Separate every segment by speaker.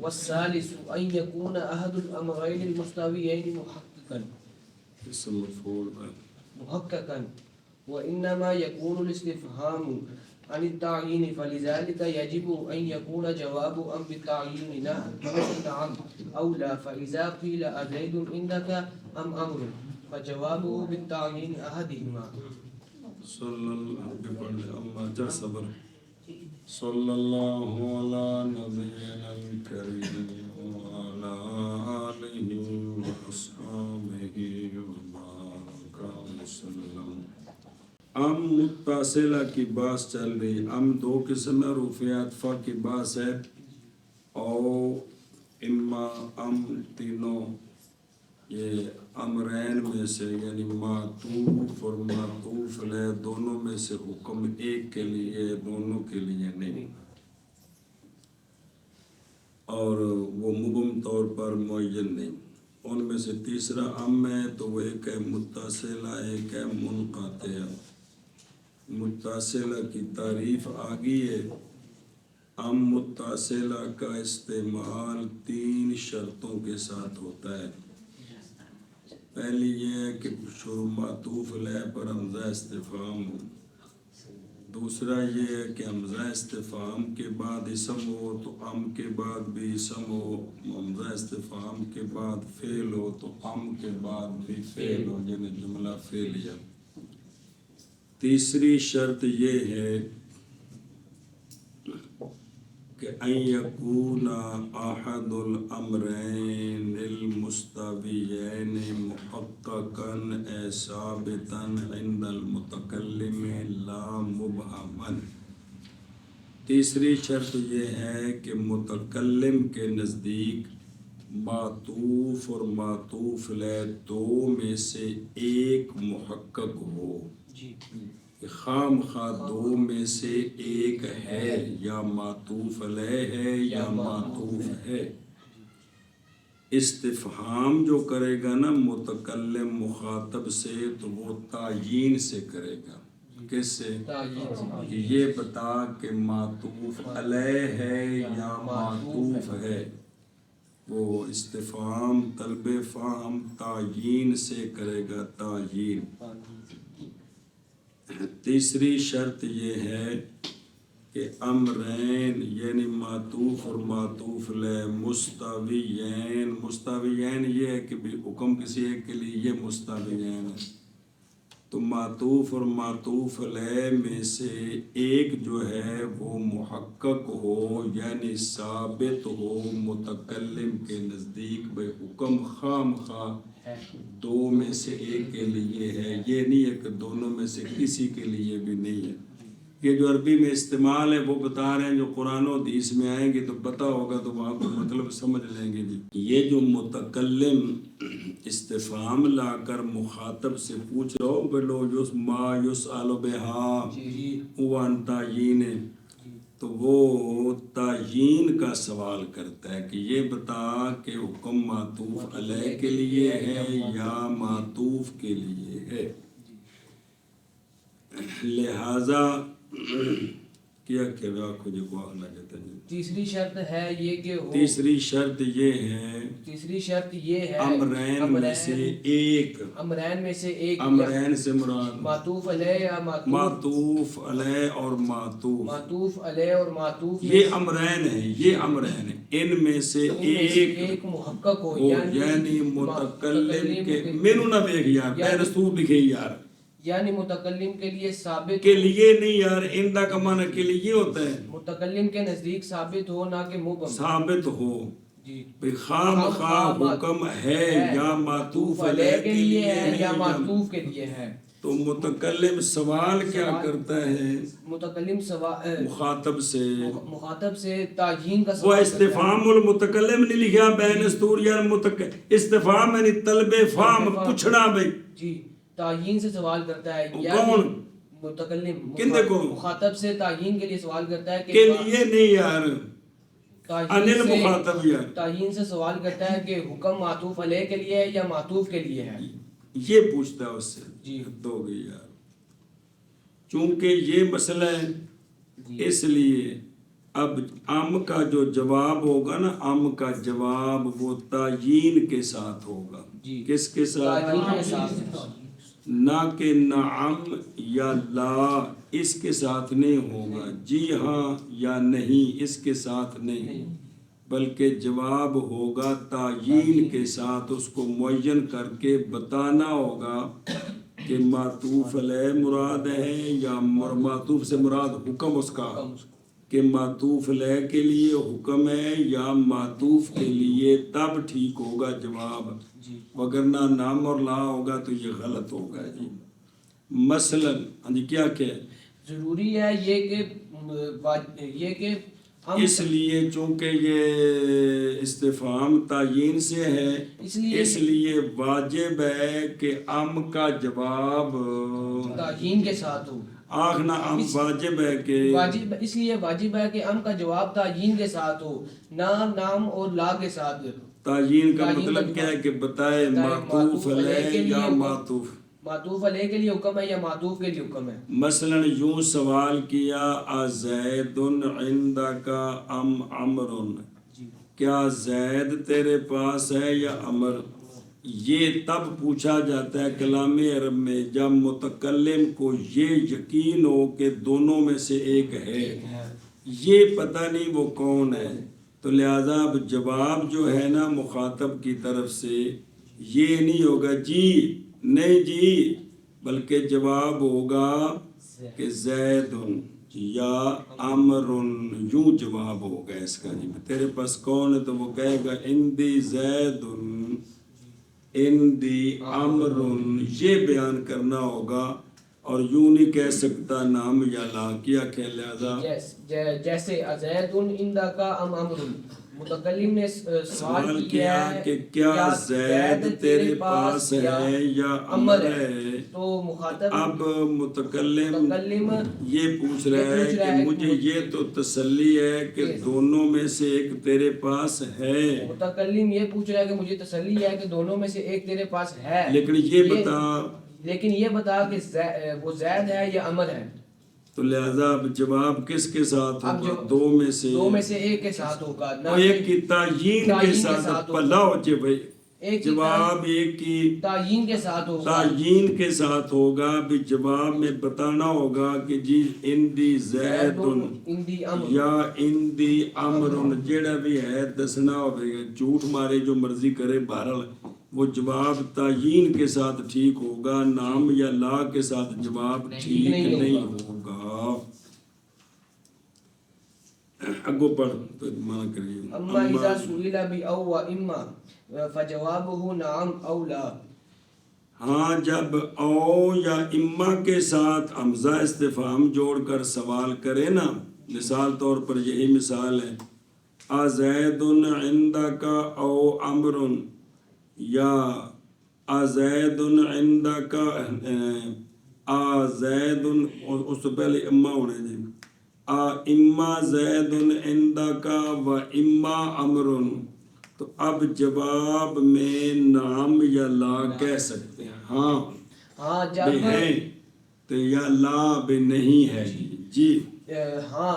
Speaker 1: والثالث أن يكون أحد الأمرين المستويين محققا وإنما يكون الاستفهام عن التعيين فلذلك يجب أن يكون جواب أم بالتعيين نعم أو لا فإذا قيل أزيد عندك أم أمر فجوابه بالتعيين أحدهما
Speaker 2: صلی اللہ علی نبینا الکریم وعلی آلہ واصحابہ وبارک وسلم۔ ام متصلہ کی بحث چل رہی۔ ام دو قسم ہے، رفع عطفہ کی بحث ہے، او اما ام تینوں یہ امرین میں سے یعنی معطوف اور معطوف علیہ دونوں میں سے حکم ایک کے لیے دونوں کے لیے نہیں، اور وہ مبہم طور پر معین نہیں۔ ان میں سے تیسرا ام ہے تو وہ ایک ہے متصلہ، ایک ہے منقطع۔ متصلہ کی تعریف آگئی ہے۔ ام متصلہ کا استعمال 3 شرطوں کے ساتھ ہوتا ہے۔ پہلی یہ ہے کہ شروع معطوف علیہ پر حمزہ استفہام ہو، دوسرا یہ ہے کہ حمزہ استفہام کے بعد اسم ہو تو ام کے بعد بھی اسم ہو، حمزہ استفہام کے بعد فعل ہو تو ام کے بعد بھی فعل ہو، یعنی جملہ فعلیہ۔ تیسری شرط یہ ہے کہ ان یکون احد الامرین المستویین محققا اے ثابتا عند المتکلم لا مبہما۔ تیسری شرط یہ ہے کہ متکلم کے نزدیک معطوف اور معطوف علیہ دو میں سے ایک محقق ہو، خام خواہ دو میں سے ایک ہے، یا معطوف علیہ ہے یا معطوف ہے۔ استفہام جو کرے گا نا متکلم مخاطب سے تو وہ تعیین سے کرے گا۔ کس سے؟ کہ یہ بتا کہ معطوف علیہ ہے یا معطوف ہے۔ وہ استفہام طلب فہم تعیین سے کرے گا، تعیین۔ تیسری شرط یہ ہے کہ امرین یعنی معطوف اور معطوف علیہ مستویین، مستویین یہ ہے کہ بھی حکم کسی ایک کے لیے یہ مستویین ہے، تو معطوف اور معطوف علیہ میں سے ایک جو ہے وہ محقق ہو، یعنی ثابت ہو متکلم کے نزدیک بھئی حکم خام خواہ دو میں سے ایک کے لیے ہے، یہ نہیں ہے کہ دونوں میں سے کسی کے لیے بھی نہیں ہے۔ یہ جو عربی میں استعمال ہے وہ بتا رہے ہیں، جو قرآن و حدیث میں آئیں گے تو پتہ ہوگا تو وہاں کو مطلب سمجھ لیں گے جی۔ یہ جو متکلم استفہام لا کر مخاطب سے پوچھ رہا ہو بلو یس ما یسأل بہا وان تعیین، تو وہ تعیین کا سوال کرتا ہے کہ یہ بتا کہ حکم معطوف علیہ کے لیے ہے یا معطوف کے لیے ہے۔ لہذا کیا کہ واقع جو آنا جاتا ہے۔
Speaker 1: تیسری شرط ہے یہ کہ
Speaker 2: تیسری شرط یہ ہے امرین میں سے ایک،
Speaker 1: امرین میں سے ایک،
Speaker 2: امرین سے مراد
Speaker 1: معطوف علیہ یا
Speaker 2: معطوف علیہ اور
Speaker 1: معطوف علیہ اور معطوف
Speaker 2: یہ امرین ہے، یہ امرین ہے، ان میں سے ایک
Speaker 1: محقق ہو،
Speaker 2: یعنی متکلم کے مینو نہ دیکھ یار بہرستور لکھے یار،
Speaker 1: یعنی متکلم کے لیے ثابت
Speaker 2: کے لیے نہیں یار، اندہ کا معنی کے لیے یہ ہوتا ہے
Speaker 1: متکلم کے نزدیک ثابت ہو نہ کہ مبہم
Speaker 2: ثابت ہو، خام خواہ حکم ہے یا معطوف علیہ کے لیے ہے یا
Speaker 1: معطوف کے لیے ہے۔
Speaker 2: تو متکلم سوال کیا کرتا ہے؟
Speaker 1: متکلم
Speaker 2: مخاطب
Speaker 1: سے تعیین کا سوال،
Speaker 2: وہ استفہام المتکلم نہیں لکھا بین استور یار، استفہام یعنی طلب فہم، پوچھنا بھئی
Speaker 1: جی، تعیین سے سوال کرتا ہے،
Speaker 2: کون؟
Speaker 1: متکلم
Speaker 2: مخاطب
Speaker 1: سے تعیین کے لیے سوال کرتا ہے
Speaker 2: کہ لیے نہیں یار، انل مخاطب یار،
Speaker 1: تعیین سے سوال کرتا ہے کہ حکم معطوف علیہ کے لیے ہے یا معطوف کے لیے ہے،
Speaker 2: یہ پوچھتا ہے اس سے
Speaker 1: جی
Speaker 2: دو گئی یار۔ چونکہ یہ مسئلہ ہے اس لیے اب ام کا جو جواب ہوگا نا، ام کا جواب وہ تعیین کے ساتھ ہوگا. کس کے ساتھ؟ نہ کہ نعم یا لا اس کے ساتھ نہیں ہوگا، جی ہاں یا نہیں اس کے ساتھ نہیں، بلکہ جواب ہوگا تعیین کے ساتھ. اس کو معین کر کے بتانا ہوگا کہ معطوف علیہ مراد ہے یا معطوف سے مراد حکم اس کا، کہ معطوف علیہ کے لیے حکم ہے یا معطوف کے لیے، تب ٹھیک ہوگا جواب. وگرنہ نام اور لا ہوگا تو یہ غلط ہوگا. جی مثلا جی کیا
Speaker 1: ضروری ہے یہ کہ
Speaker 2: اس لیے چونکہ یہ استفہام تعیین سے ہے، اس لیے واجب ہے کہ ام کا جواب
Speaker 1: تعیین کے ساتھ ہو.
Speaker 2: آخنا ام واجب ہے کہ
Speaker 1: اس لیے واجب ہے کہ ام کا جواب تعیین کے ساتھ ہو، نہ نام اور لا کے ساتھ.
Speaker 2: تعیین کا مطلب کیا ہے کہ بتائے معطوف علیہ یا
Speaker 1: معطوف علیہ کے لیے حکم ہے یا معطوف کے لیے حکم ہے.
Speaker 2: مثلا یوں سوال کیا ازید عندک ام عمر، کیا زید تیرے پاس ہے یا عمر؟ یہ تب پوچھا جاتا ہے کلام عرب میں جب متکلم کو یہ یقین ہو کہ دونوں میں سے ایک ہے، یہ پتہ نہیں وہ کون ہے. تو لہذا اب جواب جو ہے نا مخاطب کی طرف سے یہ نہیں ہوگا جی نہیں جی، بلکہ جواب ہوگا کہ زید یا عمر، یوں جواب ہوگا اس کا. جی تیرے پاس کون ہے؟ تو وہ کہے گا اندی زید اندی عمر، یہ بیان کرنا ہوگا. اور یوں نہیں کہہ سکتا نام یا لا. کیا کہ لہذا
Speaker 1: جیسے ازید عندک ام عمر، متکلم نے سوال کیا
Speaker 2: کہ کیا زید تیرے پاس ہے یا عمر ہے،
Speaker 1: تو مخاطب
Speaker 2: اب متکلم یہ پوچھ رہا ہے کہ مجھے یہ تو تسلی ہے کہ دونوں میں سے ایک تیرے پاس ہے.
Speaker 1: متکلم یہ پوچھ رہا ہے کہ مجھے تسلی ہے کہ دونوں میں سے ایک تیرے پاس ہے، لیکن یہ بتا کہ وہ زید ہے یا عمر ہے.
Speaker 2: تو لہذا اب جواب کس کے ساتھ ہوگا؟ دو میں سے
Speaker 1: ایک کے ساتھ ہوگا،
Speaker 2: ایک کی تعیین کے ساتھ. پلا ہو جائے بھائی، جواب ایک کی
Speaker 1: تعیین کے ساتھ ہوگا.
Speaker 2: تعیین کے ساتھ ہوگا. بھی جواب میں بتانا ہوگا کہ جی اندی زید یا اندی عمر، جیڑا بھی ہے دسنا ہوگا. جھوٹ مارے جو مرضی کرے، بہرحال وہ جواب تعیین کے ساتھ ٹھیک ہوگا، نام یا لا کے ساتھ جواب ٹھیک نہیں ہوگا. اگو پڑھ تو مانا کریے.
Speaker 1: اما اذا سئل باو و اما فجوابه نعم او لا.
Speaker 2: ہاں جب او یا اما کے ساتھ حمزہ استفہام جوڑ کر سوال کرے نا، مثال طور پر یہی مثال ہے ازید عندک او عمر، یا ازید عندک ازید، اس سے پہلے اما ہونے جی، اما زید عندک و اما عمر. تو اب جواب میں نام یا لا کہہ سکتے ہیں. ہاں جب ہے تو یا لا بھی نہیں ہے. جی
Speaker 1: ہاں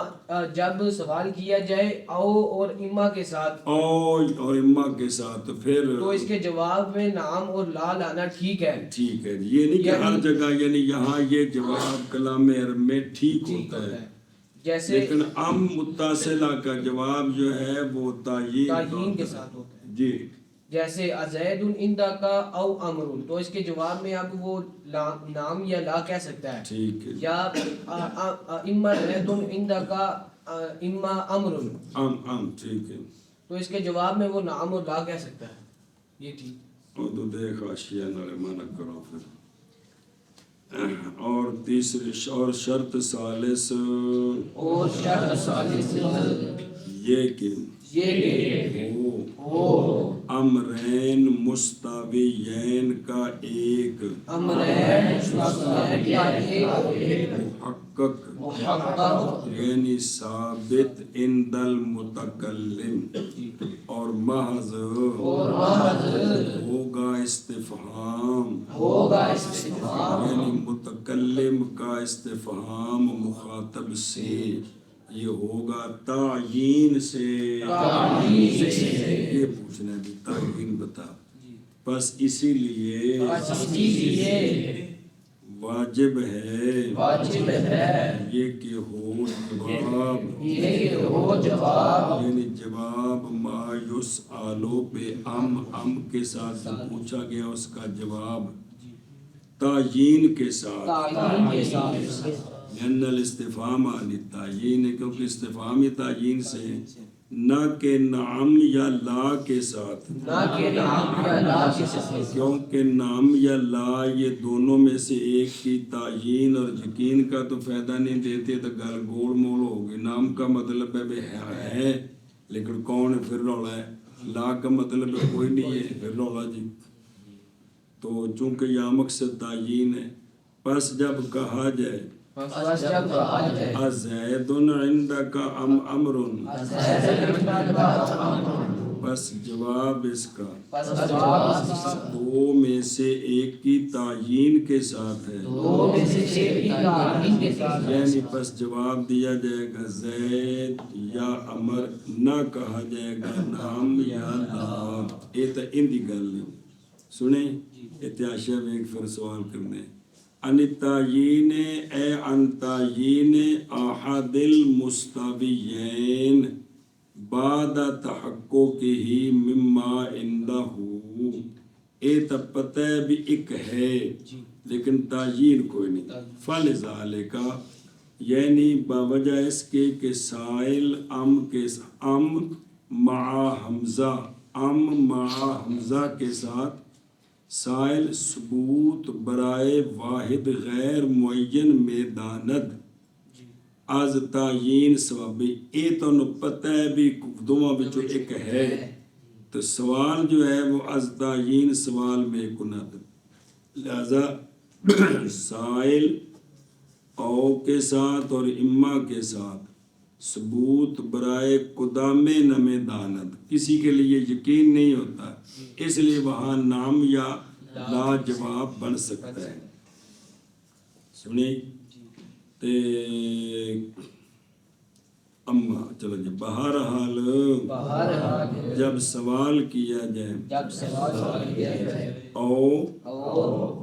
Speaker 1: جب سوال کیا جائے او اور اما کے ساتھ،
Speaker 2: او اور اما کے ساتھ، پھر
Speaker 1: تو اس کے جواب میں نام اور لا لانا ٹھیک ہے.
Speaker 2: ٹھیک ہے. یہ نہیں کہ ہر جگہ، یعنی یہاں یہ جواب کلام عرب میں ٹھیک ہوتا ہے،
Speaker 1: جیسے
Speaker 2: لیکن ام متصلہ کا جواب جو ہے وہ تعیین
Speaker 1: کے ساتھ ہوتا ہے.
Speaker 2: جی
Speaker 1: جیسے ازید عندک او عمر، تو اس کے جواب میں اب وہ نام یا لا کہہ سکتا ہے.
Speaker 2: ٹھیک ہے.
Speaker 1: یا اما زید عندک اما عمر،
Speaker 2: ٹھیک ہے.
Speaker 1: تو اس کے جواب میں وہ نام اور لا کہہ سکتا ہے. یہ ٹھیک.
Speaker 2: اور تو دیکھ اشیاء نالے مانا کرو پھر. اور تیسری اور شرط ثالث یہ کہ امرین مستویین کا ایک محقق یعنی ثابت عند المتکلم، اور محض ہوگا استفہام یعنی متکلم کا استفہام مخاطب سے یہ ہوگا تعیین سے، یہ پوچھنا ہے تعیین بتا، بس اسی لیے واجب ہے یہ کہ ہو جواب، یعنی جواب ما یسألو پہ ام کے ساتھ جو پوچھا گیا اس کا جواب تعیین کے ساتھ، لأن الاستفہام عن التعیین ہے، کیونکہ استفہام تعیین سے نہ کہ نعم یا لا کے ساتھ، کیونکہ نعم یا لا یہ دونوں میں سے ایک کی تعیین اور یقین کا تو فائدہ نہیں دیتے تو گل گول مول ہوگی۔ نعم کا مطلب ہے لیکن کون ہے پھر رولا ہے، لا کا مطلب کوئی نہیں ہے پھر رولا جی، تو چونکہ یہ مقصد تعیین ہے، پس جب کہا جائے ازید عندک ام امر، بس جواب اس کا دو میں سے ایک کی تعیین کے ساتھ ہے، یعنی بس جواب دیا جائے گا زید یا امر، نہ کہا جائے گا نام یا لا، یہ تو ان دی گل نہیں۔ سنیں اتیاشہ میں ایک پھر سوال کرنے ان تعیین اے ان تعیین احد المستویین بعد تحققہ مما عنده، اے تو پتہ بھی ایک ہے لیکن تعیین کوئی نہیں، فلذالک یعنی باوجہ اس کے کہ سائل ام مع حمزہ کے ساتھ سائل ثبوت برائے واحد غیر معین میں داند از تعیین سوابی، اے تو پتہ ہے بھی دونوں بچوں ایک ہے، تو سوال جو ہے وہ از تعیین سوال میں کند، لہذا سائل او کے ساتھ اور اما کے ساتھ ثبوت برائے قدام نم داند، کسی کے لیے یقین نہیں ہوتا، اس لیے وہاں نام یا لا جواب بن سکتا ہے۔ سنیں تے اما چلو جی، بہرحال جب سوال کیا جائے او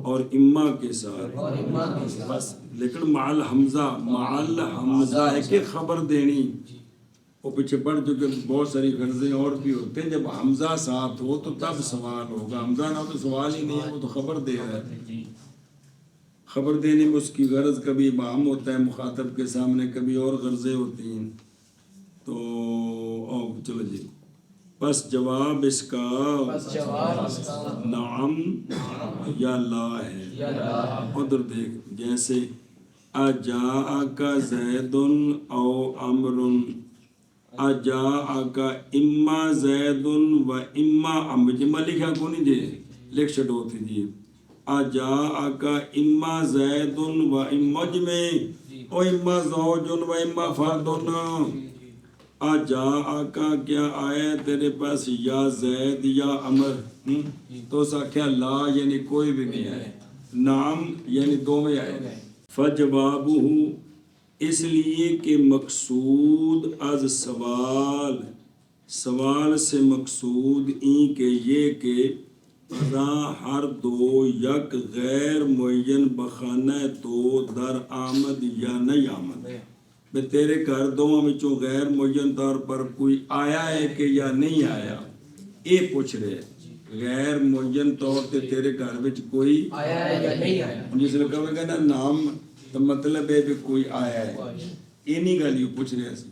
Speaker 2: اور اما کے ساتھ، بس لیکن معل حمزہ ہے کہ خبر دینی، وہ پیچھے پڑھ چکے بہت ساری غرضیں اور بھی ہوتے ہیں، جب حمزہ ساتھ ہو تو تب سوال ہوگا، حمزہ نہ ہو تو سوال ہی نہیں ہے، وہ تو خبر دے رہا ہے۔ خبر دینے میں اس کی غرض کبھی ابہام ہوتا ہے مخاطب کے سامنے، کبھی اور غرضیں ہوتی ہیں، تو چلو جی، بس جواب اس کا نعم یا لا ہے۔ ادھر دیکھ جیسے اجاءک زید او امر، اجاءک اما زید و اما امر، جمع لکھا کو نہیں جی، لکھ چھڑو تھی جی، اجاءک اما زید و اما جمع او اما زوج و اما فرد، اجاءک کیا آیا تیرے پاس یا زید یا امر، تو ساکھیا لا یعنی کوئی بھی نہیں آئے، نام یعنی دو میں آئے، فجوابہ اس لیے کہ مقصود از سوال سے مقصود این کہ یہ کہ ہر دو یک غیر معین بخانہ تو در آمد یا نہیں آمد، میں تیرے گھر دونوں وچوں غیر معین طور پر کوئی آیا ہے کہ یا نہیں آیا، یہ پوچھ رہے غیر معین طور تے تیرے گھر وچ کوئی آیا ہے یا نہیں آیا، جس نے کہا کہ نا نام تو مطلب ہے کہ کوئی آیا ہے، یہ نہیں گل یہ پوچھ رہے سی،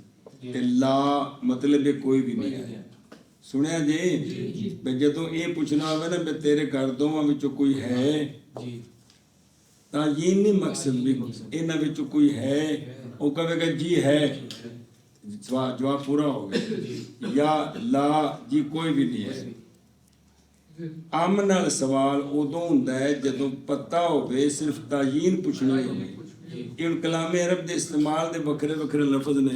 Speaker 2: کہ لا مطلب ہے کوئی بھی نہیں آیا۔ سنیا جی بے جدوں یہ پوچھنا ہوگا نا بے تیرے گھر دونوں وچوں کوئی ہے، تعیین نہیں مقصد بھی انہاں وچوں کوئی ہے، وہ کہے گا جی ہے، جواب پورا ہو گیا، یا لا جی کوئی بھی نہیں ہے۔ ام نال سوال ادوں ہوندا ہے جدوں پتہ ہوے صرف تعیین پوچھنی ہوے، ان کلام عرب دے استعمال دے وکھرے وکھرے لفظ نے،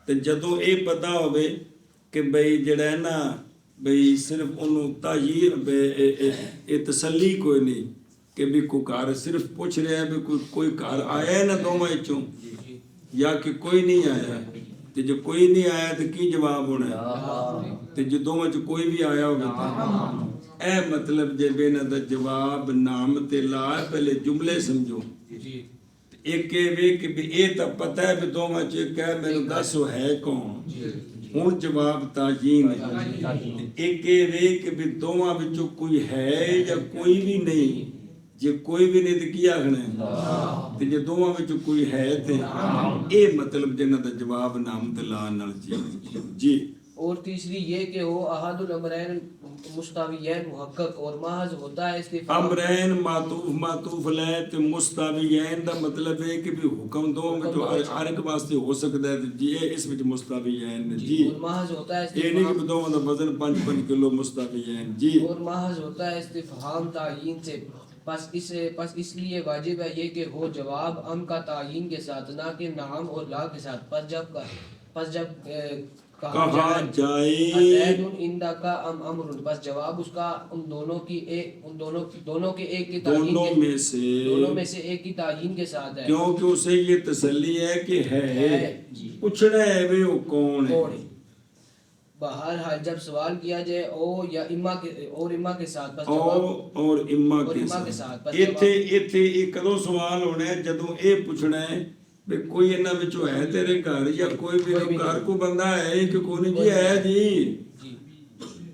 Speaker 2: تے جدوں اے پتہ ہوے کہ بھئی جڑا ہے نا بھئی صرف انہوں تعیین تسلی کوئی نہیں، کہ بھی کوئی گھر صرف پوچھ رہے ہیں بھی کوئی گھر آیا ہے نا دوواں وچوں یا کہ کوئی نہیں آیا تے جو کوئی نہیں آیا تے کی جواب ہونا ہے تے جو دوواں چ کوئی بھی آیا ہوگا اے مطلب جے بے نہ دا جواب نام تے لا پہلے جملے سمجھو ایک وے کہ بھی اے تا پتہ ہے بھی دوواں چ کہ مینوں دسو ہے کون ہن جواب تعین ہے ایک وے کہ بھی دوواں وچوں کوئی ہے یا کوئی بھی نہیں جے کوئی بھی نہیں تے کی آکھنا ہے تے جے دوواں وچوں کوئی ہے تے اے مطلب جنہاں دا جواب نام تے لا نال جی
Speaker 1: اور تیسری یہ کہ وہ احد الامرین مستویین محقق اور محض ہوتا ہے استفہام
Speaker 2: امرین معطوف لے تے مستویین دا مطلب ہے کہ بھی حکم دو میں تو ہر ایک واسطے ہو سکتا ہے جی اس وچ مستویین جی
Speaker 1: اور محض ہوتا ہے
Speaker 2: یہ نہیں کہ دوواں دا وزن 5 کلو مستویین جی
Speaker 1: اور محض ہوتا ہے استفہام تعین سے پس اس لیے واجب ہے یہ کہ ہو جواب ام کا تعین کے ساتھ نہ کہ نعم اور لا کے ساتھ پس جب کہا جائے زید عندہ کا ام امر بس جواب اس کا ان دونوں کے ایک کی تعین دونوں میں سے ایک کی تعین کے ساتھ ہے
Speaker 2: کیونکہ اسے یہ تسلی ہے کہ ہے پوچھنا ہے بھی وہ کون ہے
Speaker 1: بہرحال جب سوال کیا جائے او یا اما کے ساتھ بس
Speaker 2: اور اما کے ساتھ ایتھے ایک کدوں سوال ہونا ہے جدوں اے پوچھنا ہے بے کوئی انہاں وچوں ہے تیرے گھر یا کوئی بھی گھر کو بندہ ہے کہ کوئی نہیں جی ہے جی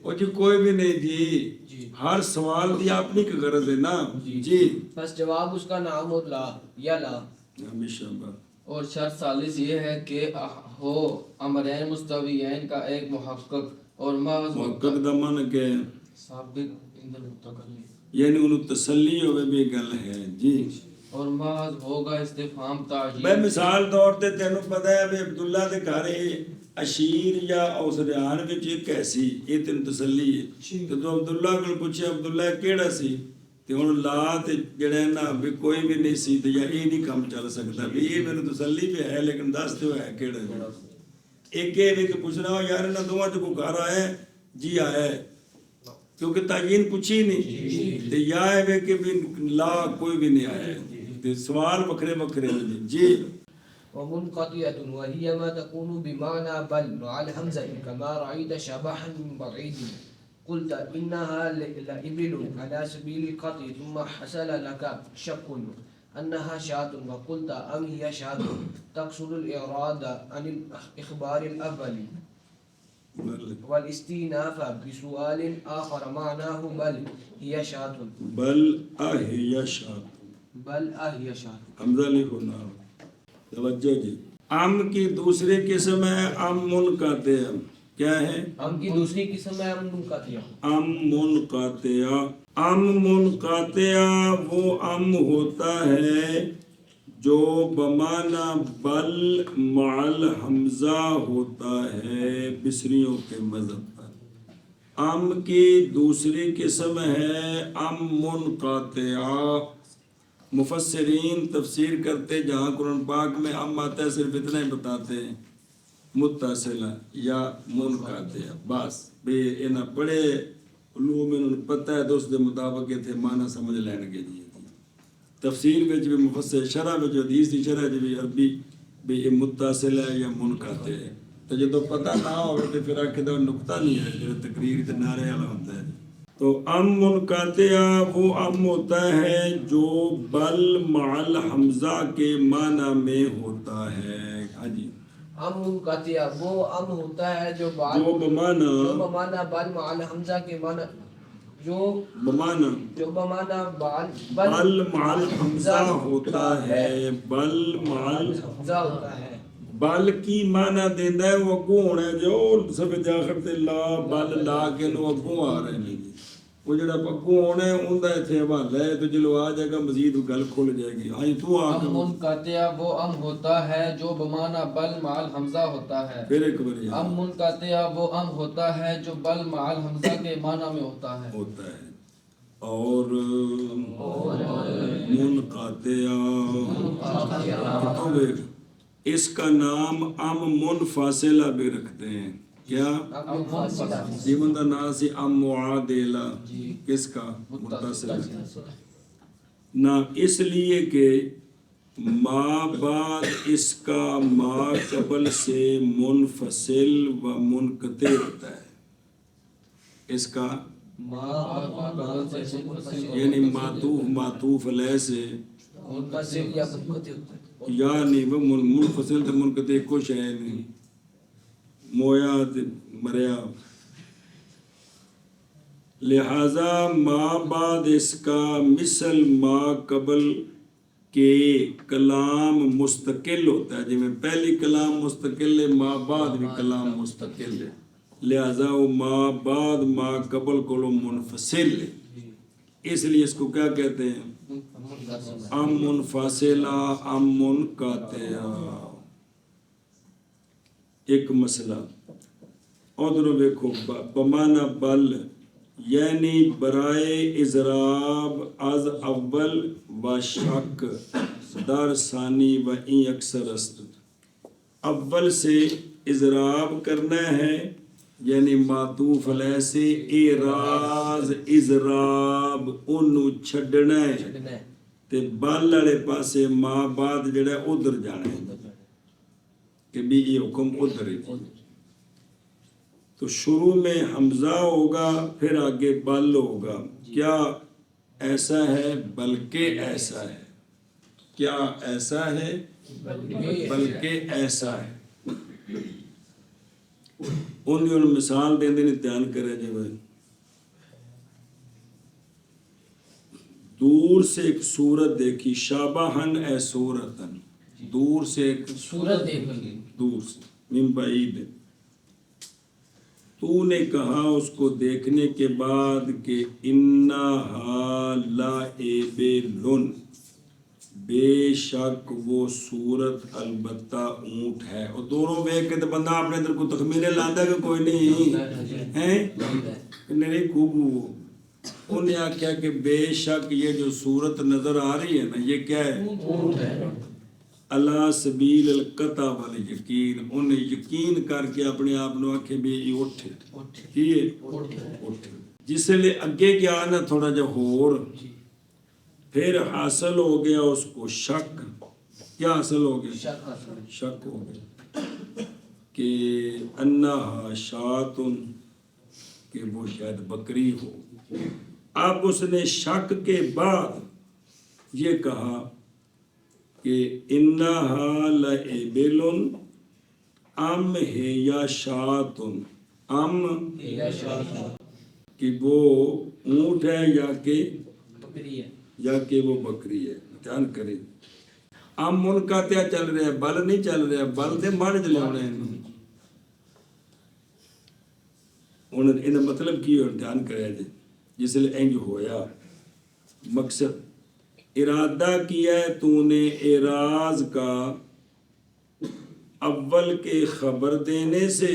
Speaker 2: او جی کوئی بھی نہیں جی ہر سوال دی اپنی کی غرض ہے نا جی
Speaker 1: بس جواب اس کا نام اور لا یا لا
Speaker 2: ہمیشہ بات
Speaker 3: اور شرط ثالث یہ ہے کہ ہو امرین مستویین کا ایک محقق اور
Speaker 2: محقق دا معنی کیا ہے
Speaker 3: ثابت عند المتکلم
Speaker 2: یعنی انہوں تسلی ہوئے بھی گل ہے جی
Speaker 3: اور محض ہوگا استفہام تعین
Speaker 2: میں مثال طور تے تینوں پتہ ہے بھی عبداللہ دے گھر اشیر یا اوسریان وچ ایک ایسی یہ تین تسلی ہے تو عبداللہ کو پوچھے عبداللہ کیڑا سی تے ہن لا تے جڑا نا بھی کوئی بھی نہیں سی تے یا یہ نہیں کام چل سکتا بھی یہ میرے تسلی بھی ہے لیکن دس تے ہے کیڑا ایک یہ بھی کہ پوچھنا ہو یار انہاں دوواں چ کوئی گھر آیا ہے جی آیا ہے کیونکہ تعین پوچھی نہیں تے یا ہے کہ بھی لا کوئی بھی نہیں آیا ہے سوال بکھرے جی
Speaker 1: ومنقطعة وهي ما تكون بمعنى بل مع الهمزة كما رأيت شبحا من بعيد قلت إنها لإبل على سبيل القطع ثم حصل لك شك أنها شاة وقلت أم هي شاة تقصد الإعراض عن الإخبار الأول والاستئناف بسؤال آخر معناه بل هي شاة
Speaker 2: بل أهي شاة
Speaker 1: بل آہیہ شاہ
Speaker 2: حمزہ لکھو نا توجہ جی ام کی دوسری قسم ہے ام منقطع کیا ہے
Speaker 1: ام کی دوسری قسم ہے ام منقطع
Speaker 2: ام منقطع وہ ام ہوتا ہے جو بمعنی بل مع الحمزہ ہوتا ہے بصریوں کے مذہب پر ام کی دوسری قسم ہے ام منقطع مفسرین تفسیر کرتے جہاں قرآن پاک میں ام آتا ہے صرف اتنا ہی بتاتے ہیں متصلہ یا منقطع بس بے انہاں پڑھے علوم انہوں پتہ ہے دوست دے مطابق یہ تھے معنی سمجھ لین گے جی تفسیر وچ بھی مفسر شرح وچ حدیث دی شرح بھی عربی بے یہ متصل ہے یا منقطع ہے تو جدو پتہ نہ ہوگا تو پھر آکے دا نقطہ نہیں ہے جو تقریر تے نعرے والا ہوتا ہے تو ام منقطع وہ ام ہوتا ہے جو بل مع الحمزہ کے معنی میں ہوتا ہے ہاں جی
Speaker 1: ام منقطع وہ ام ہوتا ہے جو
Speaker 2: بمعنی
Speaker 1: بل مع الحمزہ کے معنی جو
Speaker 2: بمعنی بل مع الحمزہ ہوتا ہے بل مع
Speaker 1: الحمزہ ہوتا ہے
Speaker 2: بل کی معنی دیندا ہے وہ اگوں ہونا ہے جو سب دے آخر تے لا بل لا کے نو اگوں آ رہے ہیں وہ جڑا اگوں ہونا ہے اوندا ایتھے حوالہ ہے تو جلو آ جائے گا مزید گل کھل جائے گی ہاں تو آ
Speaker 3: ام منقطع وہ ام ہوتا ہے جو بمعنی بل مع الحمزہ ہوتا ہے
Speaker 2: پھر ایک بار
Speaker 3: ام منقطع وہ ام ہوتا ہے جو بل مع الحمزہ کے معنی میں ہوتا ہے
Speaker 2: اور منقطع اس کا نام ام منفاصلہ بھی رکھتے ہیں کیا جیون دا نام سی ام معادلہ کس کا متصل نہ اس لیے کہ ما بعد اس کا ما قبل سے منفصل و منقطع ہوتا ہے. اس کا یعنی معطوف علیہ سے
Speaker 1: منفصل یا منقطع ہوتا ہے.
Speaker 2: یعنی وہ منفصل تو منقطع کچھ ہے نہیں مویا مریا. لہذا ما بعد اس کا مثل ما قبل کے کلام مستقل ہوتا ہے. جی میں پہلی کلام مستقل ہے ما بعد بھی کلام مستقل ہے. لہذا وہ ما بعد ما قبل کو منفصل ہے. اس لیے اس کو کیا کہتے ہیں؟ ام منفصلہ ام منقطع. ایک مسئلہ ادھر دیکھو بمانا بل یعنی برائے اضراب از اول و شک در ثانی و این اکثر است. اول سے اضراب کرنا ہے یعنی معطوف علیہ سے اعراض اضراب انہوں چھڈنا ہے تے بل والے پاسے ما بعد جڑا ادھر جانا ہے کہ بھی یہ حکم ادھر ہے. تو شروع میں حمزہ ہوگا پھر آگے بل ہوگا. کیا ایسا ہے؟ بلکہ ایسا ہے. کیا ایسا ہے؟ بلکہ ایسا ہے. ان مثال دیں دیں دھیان کرے جی بھائی. دور سے ایک صورت دیکھی شابہن اے صورتن. دور سے ایک
Speaker 1: صورت دیکھ لی
Speaker 2: دور سے من بعید. تو نے کہا اس کو دیکھنے کے بعد کہ انہا لعبلن بے شک وہ صورت البتہ اونٹ ہے. اور دونوں دیکھ کے تو بندہ اپنے اندر کو تخمیرے لاندہ کہ کوئی نہیں ہیں نہیں خوب. انہیں آکھیا کہ بے شک یہ جو صورت نظر آ رہی ہے نا یہ کیا ہے؟
Speaker 1: اونٹ ہے.
Speaker 2: اللہ سبیل القطع والیقین. انہیں یقین کر کے اپنے آپ نے آکھے بھی یہ اٹھ ہے. جس لئے اگے کیا نا تھوڑا جا ہور پھر حاصل ہو گیا اس کو شک. کیا حاصل ہو گیا؟ شک ہو گیا کہ انہا شاتن کہ وہ شاید بکری ہو. اب اس نے شک کے بعد یہ کہا کہ انہا لعبلن ام ہے یا شاتن. ام کہ وہ اونٹ ہے یا کہ
Speaker 1: بکری ہے
Speaker 2: یا کہ وہ بکری ہے. دھیان کریں ام منقطع چل رہا ہے بل نہیں چل رہا. بل دے مر چلے ہونے انہیں مطلب کی اور دھیان کرے جی. جس لئے انج ہویا مقصد ارادہ کیا ہے تو نے اعراض کا اول کے خبر دینے سے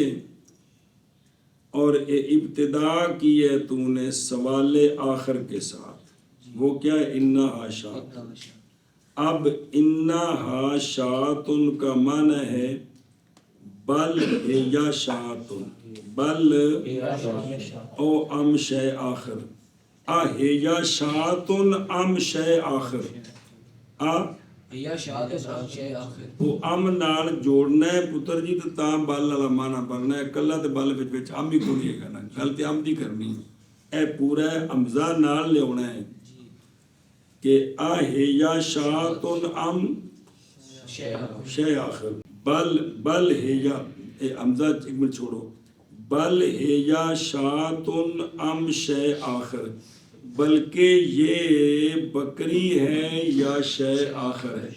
Speaker 2: اور ابتدا کی ہے تو نے سوال آخر کے ساتھ. وہ کیا ہے؟ انہا شات. اب انہا شاتن کا معنی ہے بل یا شاتن. بل او ام شے آخر. ہے یا شاتن ام شے آخر.
Speaker 1: یا شاہ شے آخر.
Speaker 2: وہ ام نال جوڑنا ہے پتر جی تو تاں بل والا معنی بننا ہے. کلا تے بل وچ ام ہی کوئی ہے نا. گل تے ام دی کرنی ہے. اے پورا حمزہ نال لیاونا ہے کہ ہے یا شاتن ام شے آخر. بل ہے یا حمزہ ایک منٹ چھوڑو. بل ہے یا شاتن ام شے آخر. بلکہ یہ بکری ہے یا شے آخر ہے.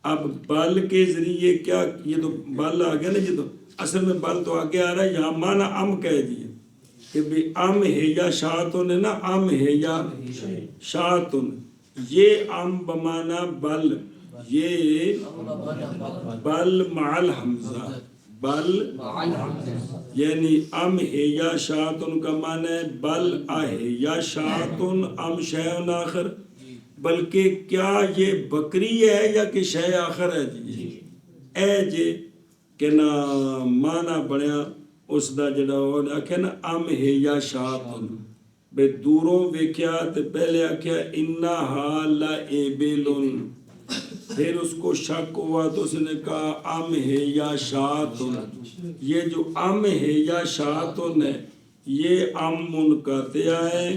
Speaker 2: اب بل کے ذریعے کیا یہ تو بل آ گیا نا. یہ تو اصل میں بل تو آگے آ رہا ہے. یہاں معنی ام کہہ دیے کہ بھی ام ہے یا شاتن ہے نا. ام ہے یا شاتن. یہ ام بمانا بل. یہ بل مع الحمزہ. بل یعنی ام ہے یا شاتن کا معنی ہے بل ہے یا شاتن ام شیء آخر. بلکہ کیا یہ بکری ہے یا کہ شے آخر ہے جی. اے جے کہ نا معنی بڑھیا اس دا جڑا وہ آکھے نا ام ہے یا شاتن بے دوروں ویکھیا تے پہلے آکھیا انہا لائبلن، پھر اس کو شک ہوا تو اس نے کہا ام ہے یا شاتن، یہ جو ام ہے یا شاتن ہے یہ ام منقطع ہے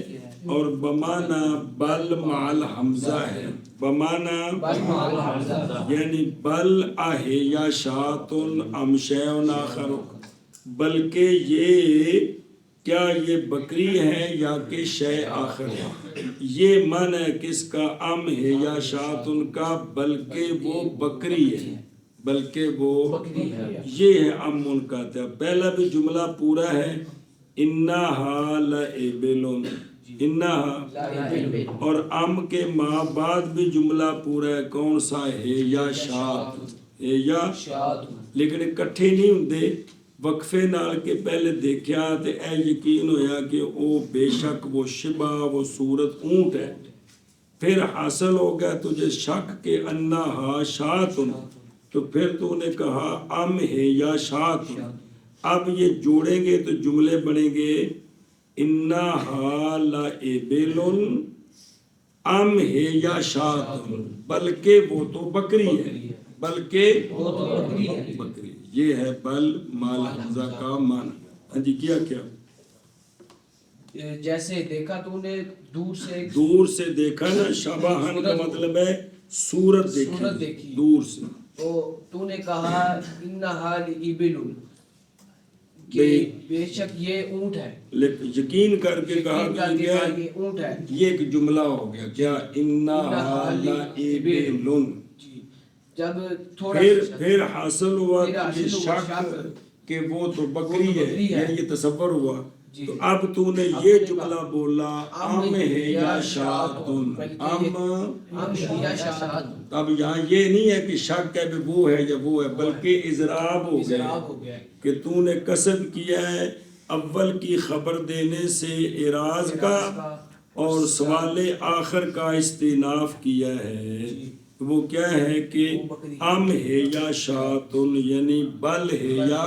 Speaker 2: اور بمانا بل مال حمزہ ہے، بمانا یعنی بل آہے یا شاتن ام شیء آخر، بلکہ یہ کیا یہ بکری ہے یا کہ شے آخر ہے، یہ من ہے کس کا ام ہے یا شاتن کا، بلکہ وہ بکری ہے، بلکہ وہ یہ ہے ام منقطع۔ پہلا بھی جملہ پورا ہے انہا لائبلن، انہا، اور ام کے ماں بعد بھی جملہ پورا ہے، کون سا ہے یا شات، ہے یا لیکن اکٹھے نہیں ہوندے، وقفے نال کے پہلے دیکھیا تے اے یقین ہویا کہ او بے شک وہ شبہ وہ صورت اونٹ ہے، پھر حاصل ہو گیا تجھے شک کہ انہا شاتن، تو پھر تو نے کہا ام ہے یا شاتن، اب یہ جوڑیں گے تو جملے بنیں گے انہا لائبلن ام ہے یا شاتن، بلکہ وہ تو بکری ہے، بلکہ وہ تو بکری، یہ ہے بل مال حمزہ کا معنی۔ ہاں جی کیا
Speaker 1: جیسے دیکھا تو نے
Speaker 2: دور سے دیکھا نا، شبہن کا مطلب ہے صورت دیکھی دور سے،
Speaker 1: تو نے کہا انہا لائبلن کہ بے شک یہ اونٹ ہے،
Speaker 2: یقین کر کے کہا کہ
Speaker 1: یہ اونٹ ہے،
Speaker 2: یہ ایک جملہ ہو گیا کیا انہا لائبلن،
Speaker 1: جب تھوڑا
Speaker 2: پھر حاصل ہوا کہ شک کہ وہ تو بکری ہے، یعنی یہ تصور ہوا، تو اب تو نے یہ جملہ بولا ام ہے یا شاتن، اب یہاں یہ نہیں ہے کہ شک ہے کہ وہ ہے یا وہ ہے، بلکہ اضراب ہو گیا کہ تو نے قصد کیا ہے اول کی خبر دینے سے اعراض کا اور سوال آخر کا استئناف کیا ہے، وہ کیا ہے کہ ام ہے یا شاتن، یعنی بل ہے یا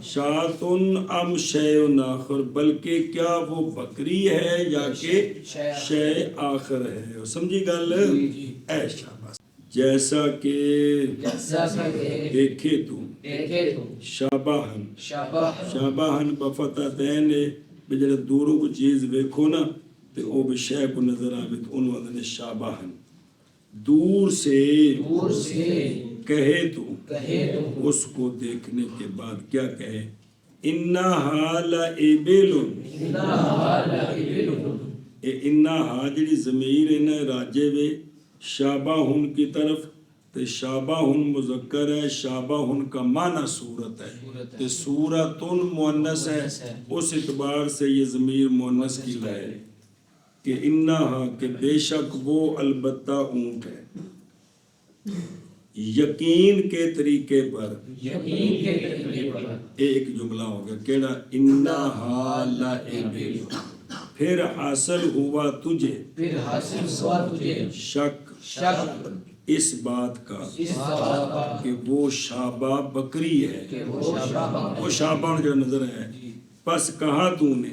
Speaker 2: شاتن ام شیء آخر، بلکہ کیا وہ بکری ہے یا کہ شیء آخر ہے، سمجھی گل؟ اے شاباش، جیسا کہ دیکھے تو شابہن، شابہن بفتح دین ہے، جڑے دوروں کو چیز ویکھو نا تے او بھی شے کو نظر آوے تو انہوں نے شابہن، دور سے کہے تو اس کو دیکھنے کے بعد کیا کہے انہا لائبلن، انہا جڑی ضمیر ہے نا راجے وے شابہن کی طرف، تے شابہن مذکر ہے، شابہن کا معنی صورت ہے، تے صورتن مؤنث ہے، اس اعتبار سے یہ ضمیر مؤنث کی لائے کہ انہا کہ بے شک وہ البتہ اونٹ ہے، یقین کے طریقے پر، ایک جملہ ہو گیا کیڑا انہا لائبلن، پھر حاصل ہوا تجھے شک اس بات کا کہ وہ شابہ بکری ہے، وہ شابہ جو نظر ہے، پس کہا تو نے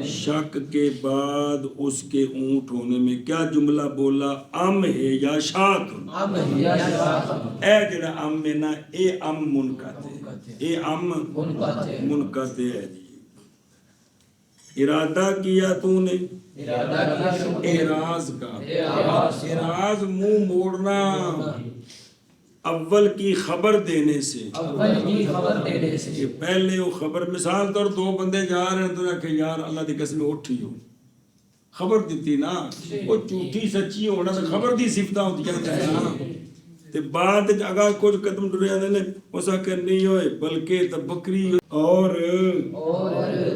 Speaker 2: شک کے بعد اس کے اونٹ ہونے میں کیا جملہ بولا ام ہے یا شاتن، اے جڑا ام ہے نا اے ام منقطع، اے ام منقطع ہے جی، ارادہ کیا تو نے اعراض کا، اعراض منہ موڑنا اول کی خبر دینے سے، کہ پہلے وہ خبر، مثال طور دو بندے جا رہے ہیں تو نے کہا یار اللہ دی قسم اٹھی ہو، خبر دیتی نا، وہ جھوٹی سچی ہونا تو خبر دی صفتہ ہوتی ہے نا، تے بعد اگر کچھ قدم ٹرے آنے نے اسا کہ نہیں ہوئے بلکہ تبکری اور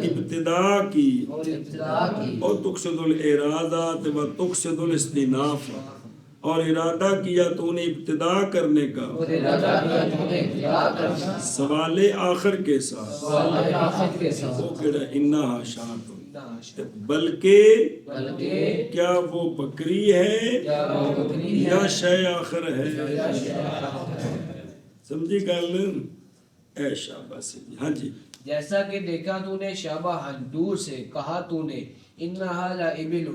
Speaker 2: ابتدا کی اور تقصد الاعراضات و تقصد الاستئناف، اور ارادہ کیا تو نے ابتدا کرنے کا سوال آخر کے ساتھ، وہ کہڑا انہا شاتن، بلکہ کیا وہ بکری ہے یا شے آخر ہے، سمجھی گل؟ اے شاباش، ہاں جی
Speaker 1: جیسا کہ دیکھا تو نے شابہن، دور سے کہا تو نے انہا لعبل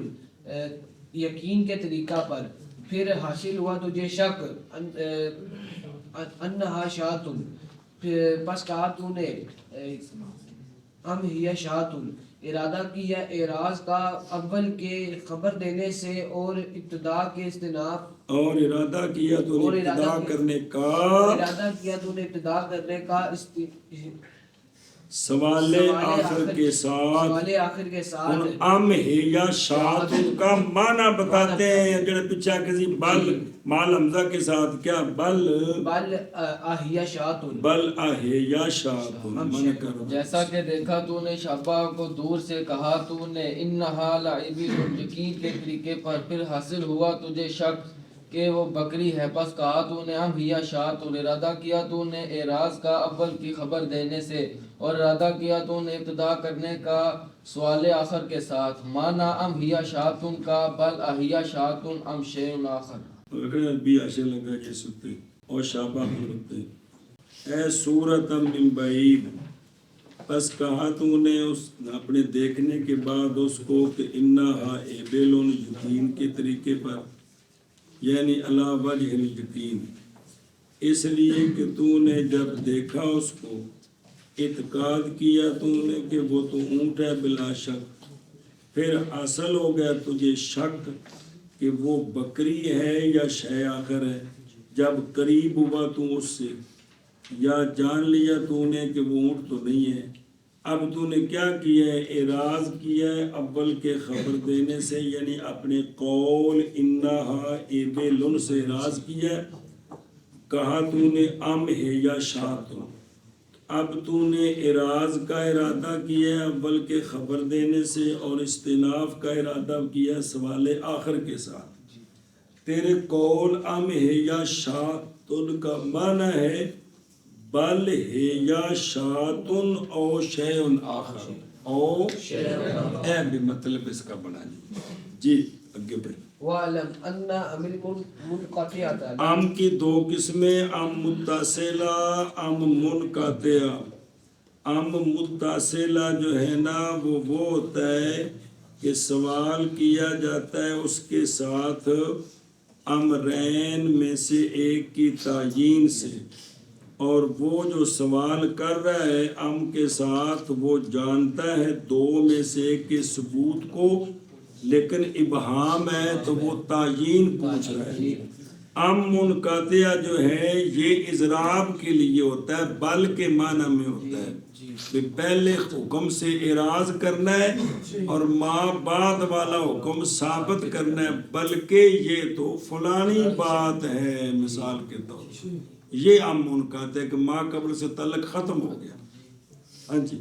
Speaker 1: یقین کے طریقہ پر، پھر حاصل ہوا تجھے شک انہا شاتن، پس کہا تو نے ام ہی شاتن، ارادہ کیا اعراض کا اول کے خبر دینے سے اور ابتدا کے استناف،
Speaker 2: اور ارادہ کیا تو نے ابتدا کرنے کا،
Speaker 1: ارادہ کیا تو نے ابتدا کرنے کا
Speaker 2: سوال آخر کے ساتھ،
Speaker 1: سوال آخر کے ساتھ
Speaker 2: ام ہے یا شاعت کا معنی بتاتے ہیں، جڑے پیچھا کسی بل مال حمزہ کے ساتھ کیا بل
Speaker 1: بل اہیا شاتن،
Speaker 2: بل ہے یا شاعت من کرو.
Speaker 3: جیسا کہ دیکھا تو نے شابہ کو دور سے، کہا تو نے انہا لعبل یقین کے طریقے پر، پھر حاصل ہوا تجھے شک کہ وہ بکری ہے، پس کہا تو نے ام ہی شاعت، ارادہ کیا تو نے اعراض کا اول کی خبر دینے سے اور ارادہ کیا تو نے ابتدا کرنے کا سوال آخر کے ساتھ، مانا ام ہی شاعت کا بل اہی شاعت ام شیء آخر.
Speaker 2: اگر بھی آشے لگا کے سکتے اور شابہ ہوتے اے صورت من بعید، پس کہا تو نے اس اپنے دیکھنے کے بعد اس کو کہ انہا ایبلون یقین کے طریقے پر، یعنی علی وجہ الیقین، اس لیے کہ تو نے جب دیکھا اس کو اعتقاد کیا تو نے کہ وہ تو اونٹ ہے بلا شک، پھر حاصل ہو گیا تجھے شک کہ وہ بکری ہے یا شے آخر ہے، جب قریب ہوا تو اس سے، یا جان لیا تو نے کہ وہ اونٹ تو نہیں ہے، اب تو نے کیا کیا ہے، اعراض کیا ہے اول کے خبر دینے سے، یعنی اپنے قول انہا ایبلن سے اعراض کیا ہے، کہا تو نے ام ہے یا شاعت، اب تو نے اعراض کا ارادہ کیا ہے اول کے خبر دینے سے اور استناف کا ارادہ کیا ہے سوال آخر کے ساتھ. تیرے قول ام ہے یا شاعت کا معنی ہے بل ہے یا شاعتن او شیء آخر، او اے بھی مطلب اس کا بنا جی اگے بڑھ.
Speaker 1: وَعْلَمْ أَنَّ أَمِلْ مُنْقَطِعَةً،
Speaker 2: ام کی دو قسمیں، ام متصلہ ام منقطعہ. ام متصلہ جو ہے نا وہ ہوتا ہے کہ سوال کیا جاتا ہے اس کے ساتھ امرین میں سے ایک کی تعیین سے، اور وہ جو سوال کر رہا ہے ام کے ساتھ وہ جانتا ہے دو میں سے ایک کے ثبوت کو، لیکن ابہام ہے تو وہ تعیین پوچھ رہا ہے. ام منقطعہ جو ہے یہ اضراب کے لیے ہوتا ہے، بل کے معنی میں ہوتا ہے کہ پہلے حکم سے اعراض کرنا ہے اور ما بعد والا حکم ثابت کرنا ہے، بلکہ یہ تو فلانی بات ہے مثال کے طور پر. یہ ام منقطع ہے کہ ما قبل سے تعلق ختم ہو گیا. ہاں جی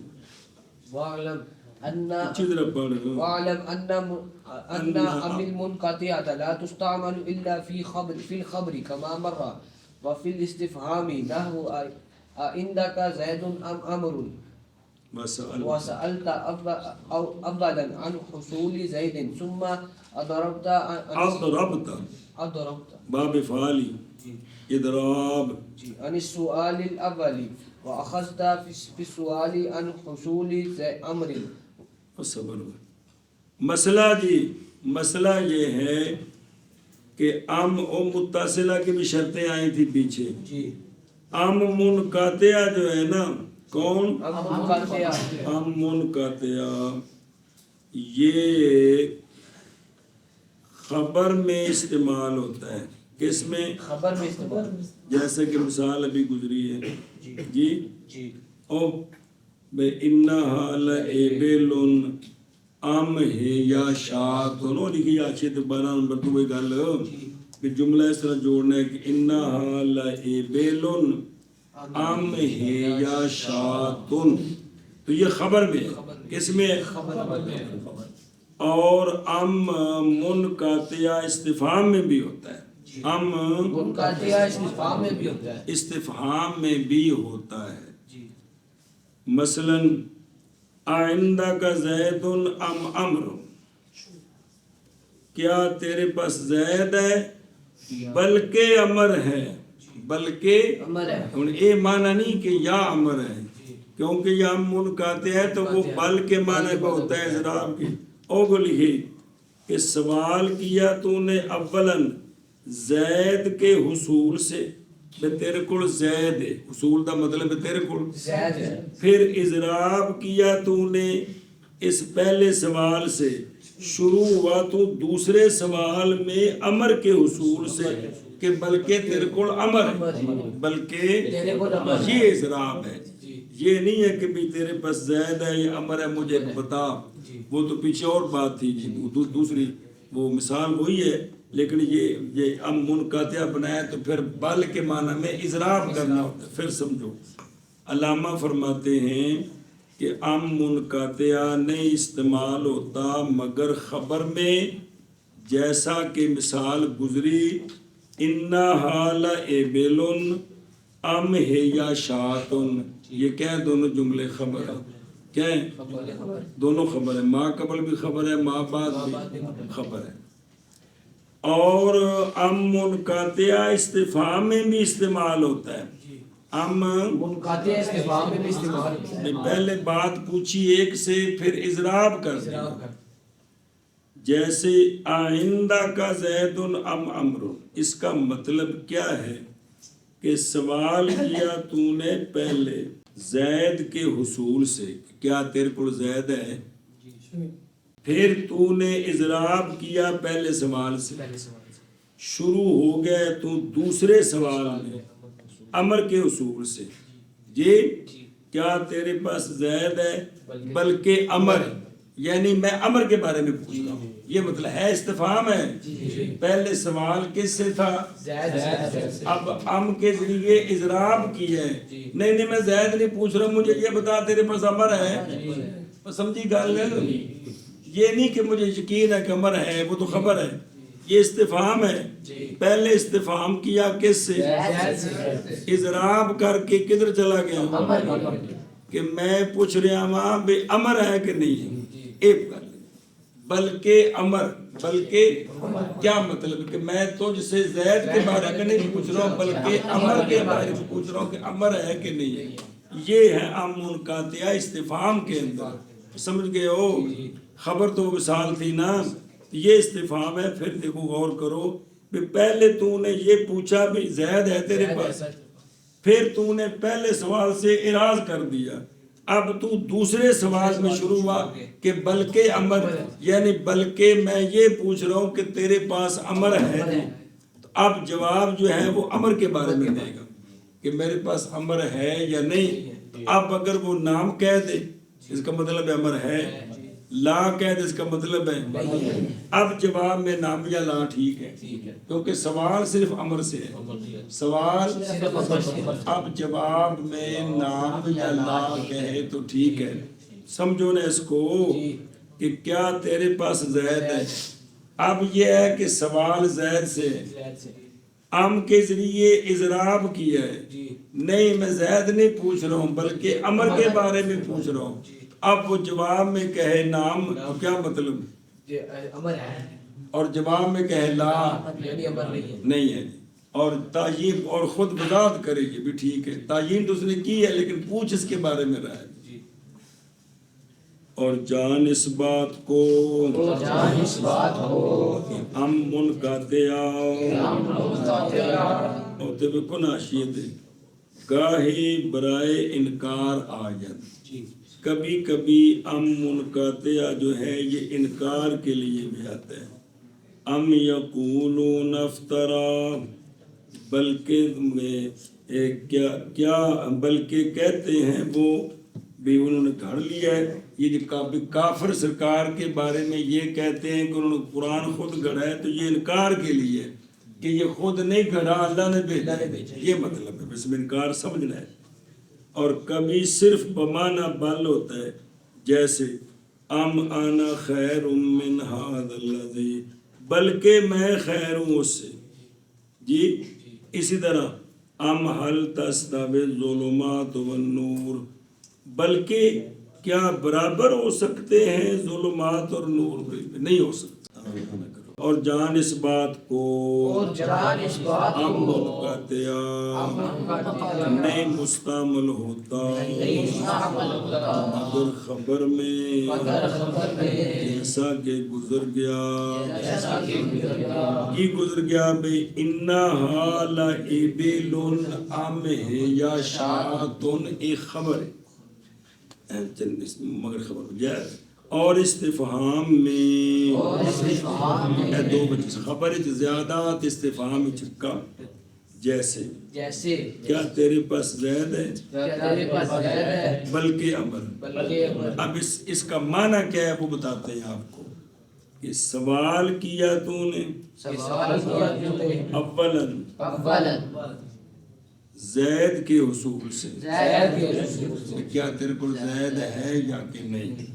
Speaker 1: وَعْلَمْ أَنَّ
Speaker 2: اچھی طرح پڑھ رہے ہو.
Speaker 1: وَعْلَمْ أَنَّ أَمِلْ الْمُنْقَطِعَةَ لَا تُسْتَعْمَلُ إِلَّا فِي الْخَبْرِ كَمَا مَرَّ وَفِي الْإِسْتِفْهَامِ نَحْوُ أَعِندَكَ زَيْدٌ أَمْ عَمْرٌ وَسَأَلْتَ أَوَّلًا عَنْ حُصُولِ زَيْدٍ ثُمَّ أَضْرَبْتَ
Speaker 2: باب فعالی اضراب
Speaker 1: عن السؤال الأول وأخذت في السؤال عن حصول أمر.
Speaker 2: صبر. مسئلہ جی مسئلہ یہ ہے کہ ام او متصلہ کی بھی شرطیں آئی تھی پیچھے
Speaker 1: جی.
Speaker 2: ام منقطعہ جو ہے نا کون
Speaker 1: ام
Speaker 2: منقطعہ یہ خبر میں استعمال ہوتا ہے. کس میں؟
Speaker 1: خبر میں استعمال.
Speaker 2: جیسے کہ مثال ابھی گزری ہے جی
Speaker 1: جی
Speaker 2: او بے انہا لعبلن ام ہے یا شاعتن لکھی آچھی تو 12 نمبر تو کوئی گل کہ جملہ اس طرح جوڑنا ہے کہ انہا لعبلن ام ہے یا شاعتن، تو یہ خبر میں کس میں؟ اور ام منقطعہ استفہام میں بھی ہوتا ہے. ام
Speaker 1: منقطعہ استفہام میں بھی ہوتا ہے.
Speaker 2: استفہام میں بھی ہوتا ہے. مثلا آئندہ کا زید ام امر، کیا تیرے پاس زید ہے بلکہ امر ہے، بلکہ
Speaker 1: امر ہے.
Speaker 2: اے معنی نہیں کہ یا امر ہے، کیونکہ یا منقطع ہے تو وہ بل کے معنی پہ ہوتا ہے اضراب کی. او کو لکھے کہ سوال کیا تو نے اولاً زید کے حصول سے، بے تیرے کول زید ہے، حصول دا مطلب ہے تیرے کول
Speaker 1: زید ہے،
Speaker 2: پھر اضراب کیا تو نے اس پہلے سوال سے، شروع ہوا تو دوسرے سوال میں امر کے حصول سے کہ بلکہ تیرے کول امر ہے، بلکہ
Speaker 1: تیرے کول امر ہے،
Speaker 2: یہ اضراب ہے، یہ نہیں ہے کہ بھی تیرے پاس زید ہے یا امر ہے مجھے بتا، وہ تو پیچھے اور بات تھی جی، دوسری وہ مثال وہی ہے، لیکن یہ ام منقطع بنایا تو پھر بل کے معنی میں اضراب کرنا ہوتا ہے۔ پھر سمجھو، علامہ فرماتے ہیں کہ ام منقطع نہیں استعمال ہوتا مگر خبر میں، جیسا کہ مثال گزری انہا لابل ام ہی شاتن، یہ کیا ہے؟ دونوں جملے خبر ہیں، کیا ہے؟ دونوں خبر ہیں، ما قبل بھی خبر ہے، ما بعد بھی خبر ہے۔ اور ام منقطع استفہام میں بھی استعمال ہوتا ہے، ام
Speaker 1: منقطع استفہام میں بھی استعمال ہوتا ہے،
Speaker 2: پہلے بات پوچھی ایک سے پھر اضراب کر دیا، جیسے آئندہ کا زید ام امر، اس کا مطلب کیا ہے کہ سوال کیا تو نے پہلے زید کے حصول سے، کیا تیرے کو زید ہے، پھر تو نے اضراب کیا پہلے سوال سے، شروع ہو گئے تو دوسرے سوال میں امر کے حصول سے، جی کیا تیرے پاس زید ہے بلکہ امر ہے، یعنی میں امر کے بارے میں پوچھ رہا ہوں، یہ مطلب ہے استفہام ہے۔ پہلے سوال کس سے تھا؟ اب ام کے ذریعے اضراب کی ہے، نہیں میں زید نہیں پوچھ رہا، مجھے یہ بتا تیرے پاس امر ہے، سمجھی گل ہے؟ یہ نہیں کہ مجھے یقین ہے کہ امر ہے، وہ تو خبر ہے، یہ استفہام ہے۔ پہلے استفہام کیا کس سے؟ اضراب کر کے کدھر چلا گیا کہ میں پوچھ رہا ہوں بے امر ہے کہ نہیں ہے، ایک کر بلکہ امر، بلکہ کیا مطلب کہ میں تجھ سے زید کے بارے میں نہیں پوچھ رہا ہوں بلکہ امر کے بارے میں پوچھ رہا ہوں کہ امر ہے کہ نہیں ہے۔ یہ ہے ام منقطع استفہام کے اندر، سمجھ گئے ہو؟ خبر تو مثال تھی نا، یہ استفہام ہے۔ پھر دیکھو غور کرو، پہلے تو نے یہ پوچھا بھی زید ہے تیرے پاس، پھر تو نے پہلے سوال سے اعراض کر دیا، اب تو دوسرے سوال میں شروع ہوا کہ بلکہ امر، یعنی بلکہ میں یہ پوچھ رہا ہوں کہ تیرے پاس امر ہے، تو اب جواب جو ہے وہ امر کے بارے میں دے گا کہ میرے پاس امر ہے یا نہیں۔ اب اگر وہ نام کہہ دے اس کا مطلب امر ہے، لا کہہ دے اس کا مطلب ہے، اب جواب میں نام یا لا ٹھیک ہے، کیونکہ سوال صرف امر سے ہے، سوال، اب جواب میں نام یا لا کہے تو ٹھیک ہے۔ سمجھو نا اس کو کہ کیا تیرے پاس زید ہے، اب یہ ہے کہ سوال زید سے ہے، ام کے ذریعے اضراب کیا ہے، نہیں میں زید نہیں پوچھ رہا ہوں بلکہ امر کے بارے میں پوچھ رہا ہوں، اب وہ جواب میں کہے نام، کیا مطلب
Speaker 1: امر ہے،
Speaker 2: اور جواب میں کہے لا
Speaker 1: یعنی امر
Speaker 2: نہیں ہے، اور تعین اور خود وضاحت کرے گی بھی ٹھیک ہے، تعین تو اس نے کی ہے لیکن پوچھ اس کے بارے میں رہا ہے۔ اور جان اس بات کو ہم منقطع ہوتے ہوئے کناشیت گاہی برائے انکار آیت، کبھی کبھی ام منقطع جو ہے یہ انکار کے لیے بھی آتا ہے، ام یقولون افترا، بلکہ کیا بلکہ کہتے ہیں وہ بھی انہوں نے گھڑ لیا ہے، یہ کافر سرکار کے بارے میں یہ کہتے ہیں کہ انہوں نے قرآن خود گھڑا ہے، تو یہ انکار کے لیے کہ یہ خود نہیں گھڑا، اللہ نے بھیجا، یہ مطلب ہے، بس میں انکار سمجھنا ہے۔ اور کبھی صرف بمعنی بل ہوتا ہے، جیسے ام انا خیر من ھذا الذی، بلکہ میں خیر ہوں اس سے، جی اسی طرح ام هل تستوی الظلمات والنور، بلکہ کیا برابر ہو سکتے ہیں ظلمات اور نور؟ نہیں ہو سکتا۔ اور جان اس بات کو
Speaker 1: اور جان اس بات
Speaker 2: ام
Speaker 1: کو
Speaker 2: منقطع نہیں مستعمل ہوتا مگر خبر میں جیسا کہ گزر گیا کی گزر گیا بھئی انہا لابل ام یا شاتن ایک خبر ہے مگر خبر جائے اور استفہام میں دو بچے خبر زیادہ استفہام کم جیسے
Speaker 1: جیسے
Speaker 2: کیا تیرے پاس زید ہے
Speaker 1: تیرے پاس زید ہے
Speaker 2: بلکہ امر
Speaker 1: بلکہ امر
Speaker 2: اب اس کا معنی کیا ہے وہ بتاتے ہیں آپ کو کہ سوال کیا تو نے
Speaker 1: سوال کیا تو نے
Speaker 2: اولاً زید کے حصول سے
Speaker 1: زید کے حصول سے
Speaker 2: کیا تیرے کو زید ہے یا کہ نہیں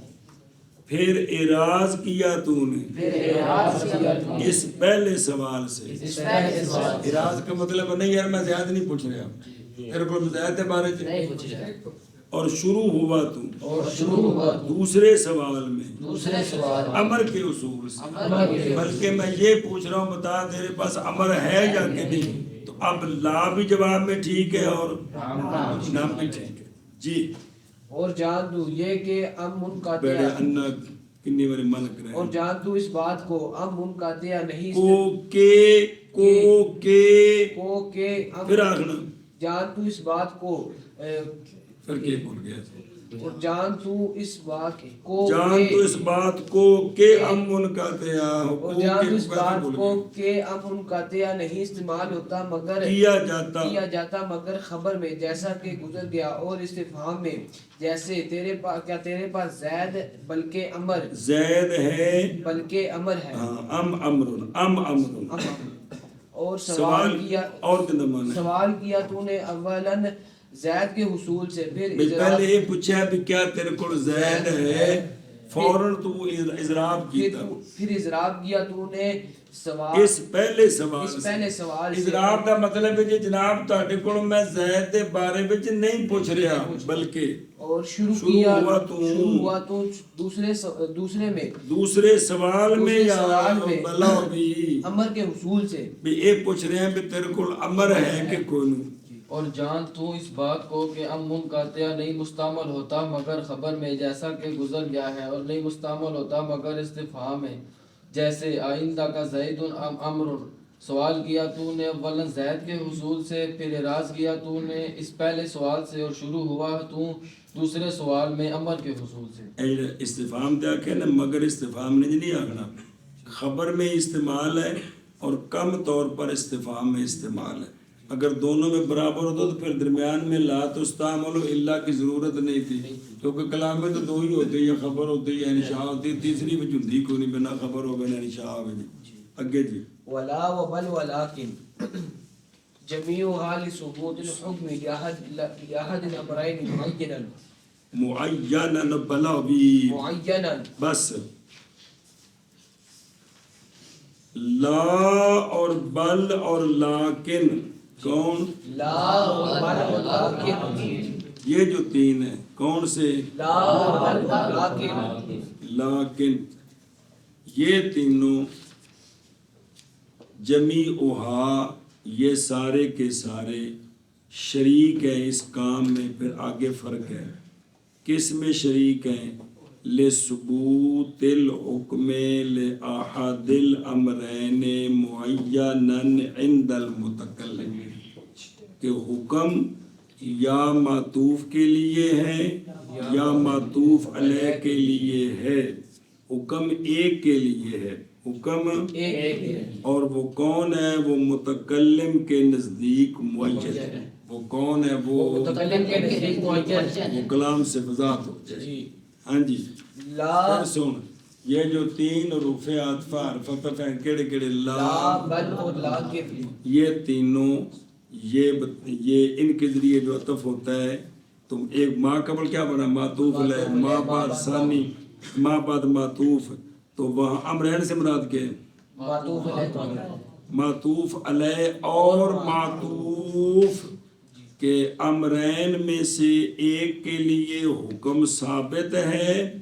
Speaker 2: پھر اعراض کیا تو نے
Speaker 1: پھر اعراض کیا تو نے
Speaker 2: اس پہلے سوال سے
Speaker 1: اس پہلے سوال سے
Speaker 2: اعراض کا مطلب نہیں یار میں زیاد نہیں پوچھ رہا تیرے کو زید کے بارے
Speaker 1: نہیں پوچھ رہا
Speaker 2: اور شروع ہوا تو
Speaker 1: اور شروع ہوا
Speaker 2: دوسرے سوال میں
Speaker 1: دوسرے سوال
Speaker 2: امر کے اصول سے
Speaker 1: امر کے
Speaker 2: بلکہ میں یہ پوچھ رہا ہوں بتا تیرے پاس امر ہے یا کہ نہیں تو اب لا بھی جواب میں ٹھیک ہے اور نام بھی ٹھیک ہے جی
Speaker 1: اور جان تو یہ کہ ام منقطع
Speaker 2: بیڑے انا کنی باری من کرے
Speaker 1: اور جان تو اس بات کو ام منقطع نہیں
Speaker 2: کو کے
Speaker 1: ام
Speaker 2: پھر آخنا
Speaker 1: جان تو اس بات کو
Speaker 2: پھر کے بول گیا
Speaker 1: اور جان تو اس بات کو
Speaker 2: جان تو اس بات کو کہ ام منقطع
Speaker 1: اور جان تو اس بات کو کہ ام منقطع نہیں استعمال ہوتا مگر
Speaker 2: کیا
Speaker 1: جاتا مگر خبر میں جیسا کہ گزر گیا اور استفہام میں جیسے تیرے پاس کیا تیرے پاس زید بلکہ امر
Speaker 2: زید ہے
Speaker 1: بلکہ امر ہے
Speaker 2: ام امر
Speaker 1: اور سوال کیا تو نے اولاً زید کے حصول سے پھر
Speaker 2: پہلے یہ پوچھا بھی کیا تیرے کو زید ہے فوراً تو اضراب
Speaker 1: کیا تو نے سوال
Speaker 2: اس پہلے سوال اضراب کا مطلب ہے کہ جناب تہاڈے کول میں زید دے بارے وچ نہیں پوچھ رہا بلکہ
Speaker 1: اور شروع ہوا تو دوسرے سوال میں یا
Speaker 2: بلا بھی
Speaker 1: امر کے حصول سے
Speaker 2: بھی یہ پوچھ رہے ہیں کہ تیرے کول امر ہے کہ کوئی نہیں
Speaker 3: اور جان تو اس بات کو کہ ام منقطع نہیں مستعمل ہوتا مگر خبر میں جیسا کہ گزر گیا ہے اور نہیں مستعمل ہوتا مگر استفہام ہے جیسے آئندہ کا زید ام امر سوال کیا تو نے اولا زید کے حصول سے پھر اعراض کیا تو نے اس پہلے سوال سے اور شروع ہوا تو دوسرے سوال میں امر کے حصول سے
Speaker 2: استفہام دیا کہ نا مگر استفہام نہیں آگنا خبر میں استعمال ہے اور کم طور پر استفہام میں استعمال ہے اگر دونوں میں برابر ہوتا تو پھر درمیان میں لا تستعمل الا کی ضرورت نہیں تھی کیونکہ کلام میں تو دو ہی ہوتے یا خبر ہوتی یا انشاء ہوتی تیسری میں جندی کو نہیں بنا خبر ہو بنا انشاء ہو اگے جی
Speaker 1: ولا وبل ولكن جميع حال ثبوت الحكم لأحد الأمرين
Speaker 2: معینا بلا بھی
Speaker 1: معینا
Speaker 2: بس لا اور بل اور لیکن کون
Speaker 1: لا اور بل اور لیکن
Speaker 2: یہ جو تین ہیں کون سے
Speaker 1: لا اور بل اور
Speaker 2: لیکن یہ تینوں جمیعہا یہ سارے کے سارے شریک ہیں اس کام میں پھر آگے فرق ہے کس میں شریک ہیں لثبوت الحکم لأحد الامرین معینا عند المتکلم کہ حکم یا معطوف کے لیے ہے یا معطوف علیہ کے لیے ہے حکم ایک کے لیے ہے حکم اور وہ کون ہے وہ متکلم کے نزدیک معین ہے وہ کون ہے وہ
Speaker 1: متکلم کے نزدیک معین
Speaker 2: وہ کلام سے وضاحت ہو جائے ہاں جی
Speaker 1: لا
Speaker 2: سن یہ جو تین حروف عطف حرف عطف ہیں کیڑے کیڑے
Speaker 1: لا بل اور لیکن
Speaker 2: یہ تینوں یہ ان کے ذریعے جو عطف ہوتا ہے تو ایک ما قبل کیا بنا معطوف علیہ ما بعد ثانی ما بعد معطوف تو وہاں امرین سے مراد کیا ہے معطوف علیہ اور معطوف کہ امرین میں سے ایک کے لیے حکم ثابت ہے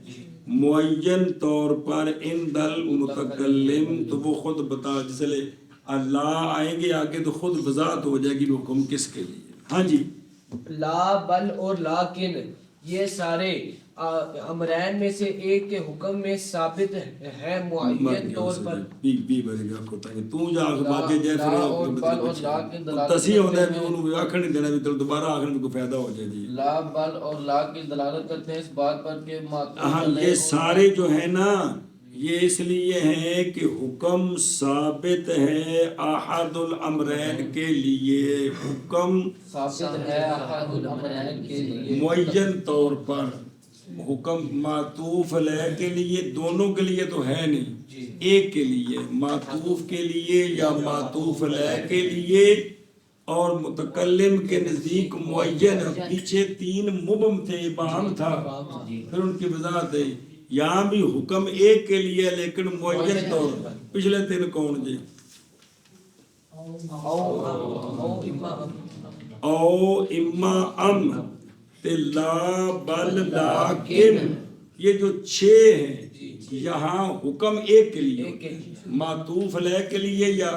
Speaker 2: معین طور پر اندل متکلم، تو وہ خود بتا، جس لئے اللہ آئیں گے آگے تو خود وضاحت ہو جائے گی وہ حکم کس کے لیے. ہاں جی.
Speaker 1: لا بل اور لیکن یہ سارے امرین میں سے ایک کے حکم میں ثابت ہے معین طور پر.
Speaker 2: بی بڑی گا کھوتا ہے تو جا باتیں جائے
Speaker 3: لا اور بل اور لا کی دلالت
Speaker 2: تصحیح ہوتا ہے
Speaker 3: کرتے
Speaker 2: بھی
Speaker 3: ہیں.
Speaker 2: انہوں آخر نہیں دینا بھی تو دوبارہ آخر میں کوئی فائدہ ہو جائے جی.
Speaker 3: لا بل اور لا کی دلالت کرتے ہیں اس بات پر کہ معطوف
Speaker 2: ہاں
Speaker 3: علیہ
Speaker 2: یہ
Speaker 3: اور
Speaker 2: سارے جو ہیں نا یہ اس لیے ہیں کہ حکم ثابت ہے احد الامرین کے لیے، حکم
Speaker 3: ثابت ہے احد الامرین کے لیے
Speaker 2: معین طور پر. حکم معطوف علیہ کے لیے دونوں کے لیے تو ہے نہیں، ایک کے لیے معطوف کے لیے یا معطوف علیہ کے لیے، اور متکلم کے نزدیک معین. پیچھے 3 مبہم تھے، ابہام تھا، پھر ان کی وضاحت ہے. یہاں بھی حکم ایک کے لیے لیکن معین طور پر. پچھلے 3 کون جی؟ او اما ام تے لا بل لیکن. یہ جو 6 ہیں یہاں حکم ایک کے لیے، معطوف علیہ کے لیے یا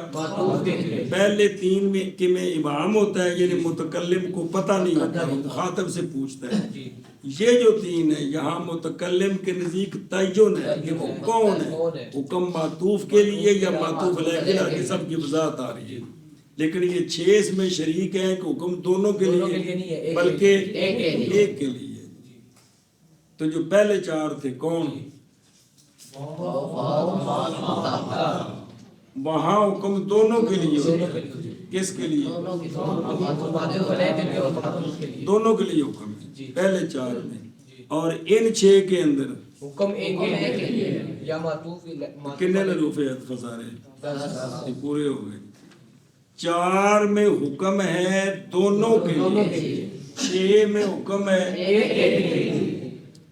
Speaker 2: پہلے 3 میں کہ میں ابہام ہوتا ہے، یعنی متکلم کو پتہ نہیں ہوتا، مخاطب سے پوچھتا ہے. یہ جو 3 ہیں یہاں متکلم کے نزدیک تعین ہے کہ وہ کون ہے، حکم معطوف کے لیے یا معطوف علیہ کے لیے، سب کی وضاحت آ رہی ہے. لیکن یہ 6 اس میں شریک ہیں کہ حکم دونوں کے لیے بلکہ ایک کے لیے. تو جو پہلے 4 تھے کون؟ وہاں حکم دونوں کے لیے. کس کے لیے؟ دونوں کے لیے حکم ہے پہلے 4 میں. اور ان 6 کے اندر
Speaker 1: حکم ایک کے لیے یا معطوف
Speaker 2: کتنے حروف فسارے یہ پورے ہو گئے. 4 میں حکم ہے دونوں کے لیے، 6 میں حکم ہے ایک کے لیے.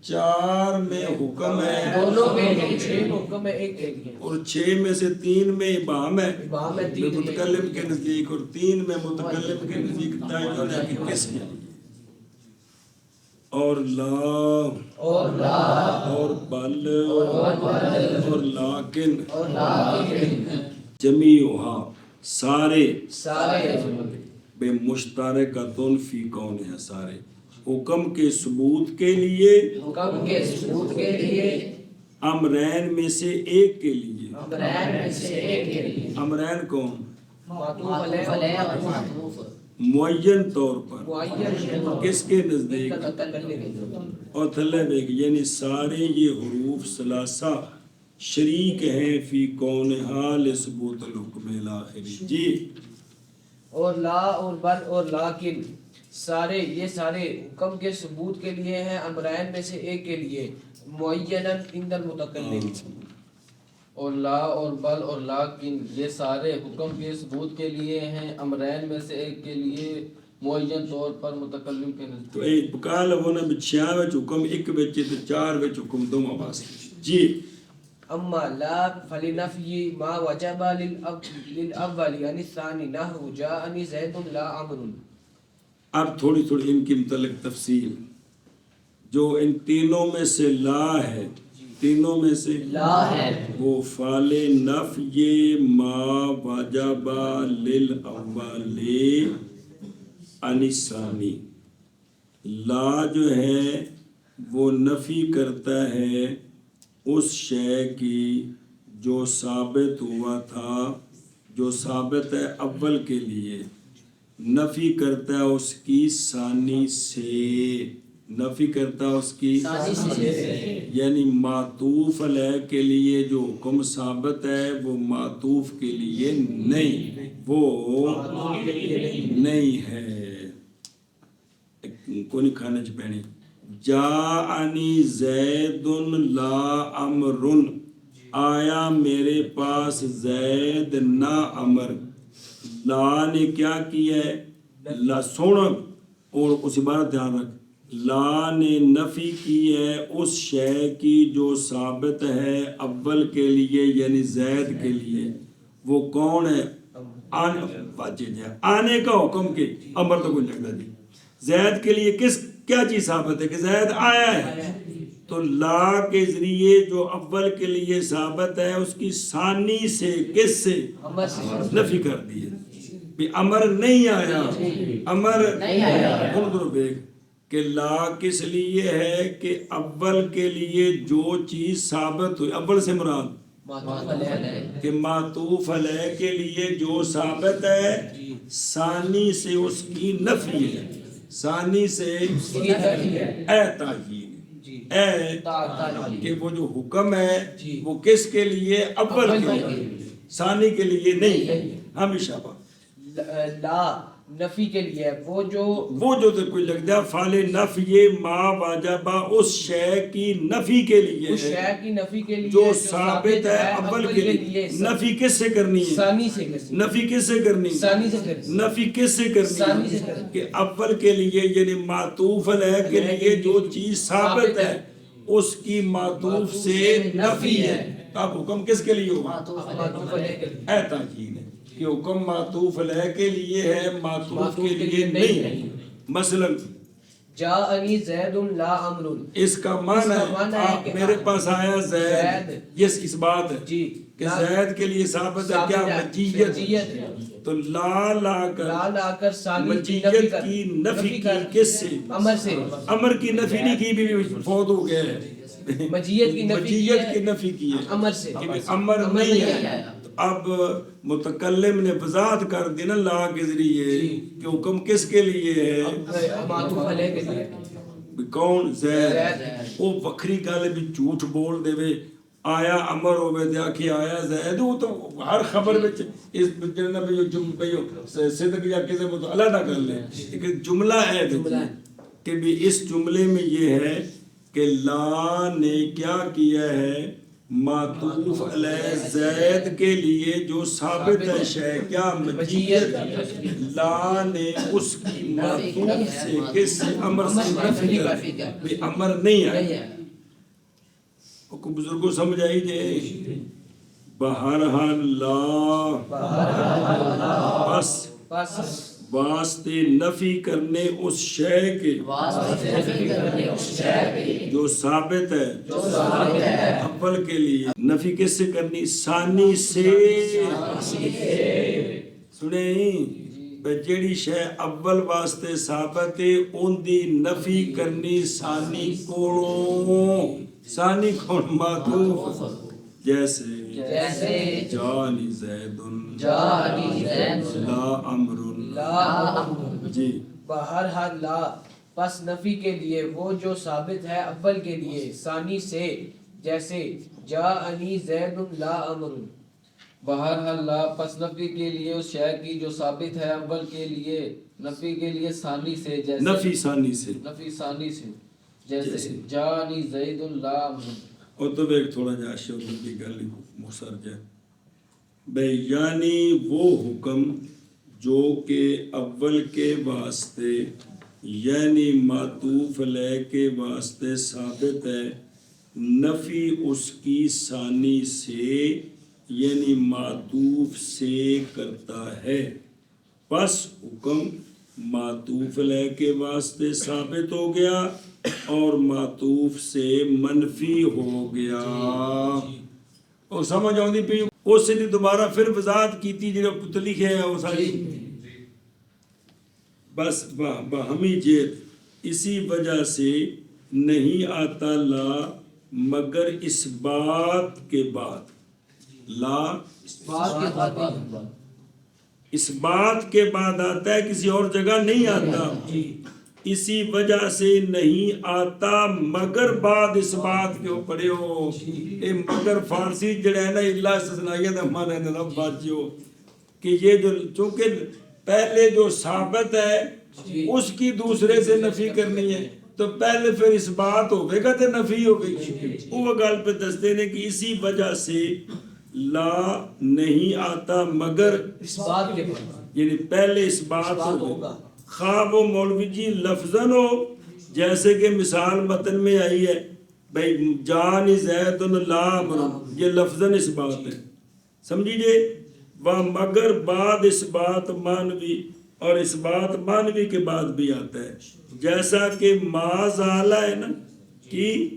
Speaker 2: 4 میں حکم ہے
Speaker 1: دونوں کے لیے، 6 میں حکم ہے ایک کے لیے،
Speaker 2: اور 6 میں سے 3 میں ابہام ہے
Speaker 1: ابہام ہے 3
Speaker 2: متکلم کے نزدیک، اور 3 میں متکلم کے نزدیک تعین ہے کہ کس کے لیے. اور لا اور بل اور لیکن جمیعھا سارے بے مشترکۃ فی کون ہے، سارے حکم کے ثبوت کے لیے،
Speaker 1: حکم کے ثبوت کے لیے،
Speaker 2: امرین میں سے ایک کے لیے.
Speaker 1: امرین میں سے ایک کے لیے.
Speaker 2: امرین کون؟
Speaker 1: معطوف علیہ اور معطوف
Speaker 2: معین طور پر
Speaker 1: معین
Speaker 2: کس کے نزدیک اور تھلے بیگ، یعنی سارے یہ حروف ثلاثہ شریک ہیں فی کون حال ثبوت الحکم الاخری. جی.
Speaker 1: اور لا اور بل اور لیکن سارے یہ سارے حکم کے ثبوت کے لیے ہیں، امرین میں سے ایک کے لیے، معیناً عند المتکلم.
Speaker 3: اور لا اور بل اور لیکن یہ سارے حکم کے ثبوت کے لیے ہیں، امرین میں سے ایک کے لیے، معین طور پر متکلم کے
Speaker 2: تو
Speaker 3: نزدیک.
Speaker 2: ایک بکال ہونا بچھیا وچ حکم ایک وچ تے 4 وچ حکم دو واسطے. جی.
Speaker 1: اما لا فلنفی ما وجب للاول یعنی الثانی نحو جاءنی زید لا عمرو.
Speaker 2: اب تھوڑی ان کی متعلق تفصیل. جو ان تینوں میں سے لا ہے، تینوں میں سے
Speaker 1: لا ہے،
Speaker 2: وہ فعل نفی ما وجب للاول عن الثانی. لا جو ہے وہ نفی کرتا ہے اس شے کی جو ثابت ہوا تھا، جو ثابت ہے اول کے لیے، نفی کرتا ہے اس کی ثانی سے، نفی کرتا ہے اس کی یعنی معطوف علیہ کے لیے جو حکم ثابت ہے وہ معطوف کے لیے نہیں، وہ نہیں ہے. کو نہیں کھانے چ پینی. جاءنی زید لا عمر، آیا میرے پاس زید نہ عمر. لا نے کیا کیا ہے؟ لا سن، اور اس عبارت دھیان رکھ، لا نے نفی کی ہے اس شے کی جو ثابت ہے اول کے لیے یعنی زید کے لیے. وہ کون ہے؟ آنے کا حکم کے عمر تو کوئی لگتا جی. زید کے لیے کیا چیز ثابت ہے کہ زید آیا ہے، تو لا کے ذریعے جو اول کے لیے ثابت ہے اس کی ثانی سے کس سے
Speaker 1: امر سے
Speaker 2: نفی کر دی ہے بھی امر نہیں آیا امر نہیں آیا اردو دیکھ کہ لا کس لیے ہے کہ اول کے لیے جو چیز ثابت ہوئی اول سے مراد
Speaker 1: معطوف علیہ
Speaker 2: کہ معطوف علیہ کے لیے جو ثابت ہے ثانی سے اس کی نفی ہے ثانی سے اے تاکید اے کہ وہ جو حکم ہے وہ کس کے لیے اول کے لیے ثانی کے لیے نہیں ہمیشہ
Speaker 1: لا نفی کے لیے ہے وہ جو
Speaker 2: تو کوئی لگ جائے فعل نفی ما واجبہ اس شے کی نفی کے لیے
Speaker 1: اس شے کی نفی کے لیے
Speaker 2: جو ثابت ہے اول کے لیے نفی کس سے کرنی ہے
Speaker 1: ثانی سے کرنی
Speaker 2: نفی کس سے کرنی
Speaker 1: ثانی سے کرنی
Speaker 2: نفی کس سے
Speaker 1: ثانی سے
Speaker 2: کرنی
Speaker 1: کرنی
Speaker 2: کہ اول کے لیے یعنی معطوف علیہ کے لیے جو چیز ثابت ہے اس کی معطوف سے نفی ہے اب حکم کس کے لیے ہوگا
Speaker 1: معطوف علیہ کے لیے
Speaker 2: اے تاکید ہے کہ حکم معطوف علیہ کے لیے ہے معطوف کے لیے نہیں ہے مثلا
Speaker 1: جاءنی زید لا امر
Speaker 2: اس کا معنی ہے
Speaker 1: کہ
Speaker 2: میرے پاس آیا زید یہ اس بات ہے
Speaker 1: جی
Speaker 2: کہ زید کے لیے ثابت ہے کیا مجیت تو لا کر
Speaker 1: ثانی
Speaker 2: مجیت کی نفی کی کس سے
Speaker 1: امر سے
Speaker 2: امر کی نفی نہیں کی بھی فوت ہو گیا ہے
Speaker 1: مجیت کی
Speaker 2: نفی کی ہے
Speaker 1: امر سے
Speaker 2: کہ امر نہیں ہے اب متکلم نے وضاحت کر دی نا لا کے ذریعے کہ حکم کس کے لیے ہے
Speaker 1: معطوف علیہ کے لیے
Speaker 2: کون زید وہ وکری گل بھی جھوٹ بول دے وے آیا امر ہوے تے آکھی آیا زید وہ تو ہر خبر وچ اس جنہ بھی جو صدق یا کسے وہ تو علیحدہ کر لے ایک جملہ ہے کہ بھی اس جملے میں یہ ہے کہ لا نے کیا کیا ہے معطوف علیہ زید کے لیے جو ثابت ہے شے کیا مجیت لا نے اس کی معطوف سے کس امر سے نفی کر بھی امر نہیں آیا کو بزرگوں سمجھ آئی جے بہرحال لا بس واسطے نفی کرنے اس شے کے جو ثابت ہے اول کے لیے نفی کس سے کرنی ثانی سے سنیں جیڑی شے اول واسطے ثابت ہے ان دی نفی کرنی ثانی کولوں ثانی کون معطوف جیسے جانی زید لا امر جی
Speaker 1: بہرحال لا پس نفی کے لیے وہ جو ثابت ہے اول کے لیے ثانی سے جیسے جاءنی زید لا امر
Speaker 3: بہرحال لا پس نفی کے لیے اس شے کی جو ثابت ہے اول کے لیے نفی کے لیے ثانی سے جیسے
Speaker 2: نفی ثانی سے
Speaker 3: جیسے جانی زید لا امر
Speaker 2: اور تو ایک تھوڑا جا شعور کی گل مختصر جائے بھئی یعنی وہ حکم جو کہ اول کے واسطے یعنی معطوف علیہ کے واسطے ثابت ہے نفی اس کی ثانی سے یعنی معطوف سے کرتا ہے پس حکم معطوف علیہ کے واسطے ثابت ہو گیا اور معطوف سے منفی ہو گیا اور سمجھ آؤں پی اس سے دوبارہ پھر وضاحت کی تھی جو پتہ لکھے ہے وہ ساری بس بہمی جیت اسی وجہ سے نہیں آتا لا مگر اس بات کے بعد لا اس بات کے بعد آتا ہے کسی اور جگہ نہیں آتا اسی وجہ سے نہیں آتا مگر بعد اس بات کے پڑھے ہو اے مگر فارسی جڑا ہے نا اللہ استثنائیہ دا معنی ہے نا باجیو کہ یہ جو چونکہ پہلے جو ثابت ہے اس کی دوسرے سے نفی کرنی ہے تو پہلے پھر اس بات ہوگے گا تے نفی ہوگی وہ گل پہ دستے نے کہ اسی وجہ سے لا نہیں آتا مگر
Speaker 1: اس بات کے بعد
Speaker 2: یعنی پہلے اس بات ہوگا خواب و مولوی جی لفظاً ہو جیسے کہ مثال متن میں آئی ہے بھئی جان زید لا امر یہ لفظاً اس بات ہے سمجھیے وہ مگر بعد اس بات مانوی اور اس بات مانوی کے بعد بھی آتا ہے جیسا کہ ما زالہ ہے نا کی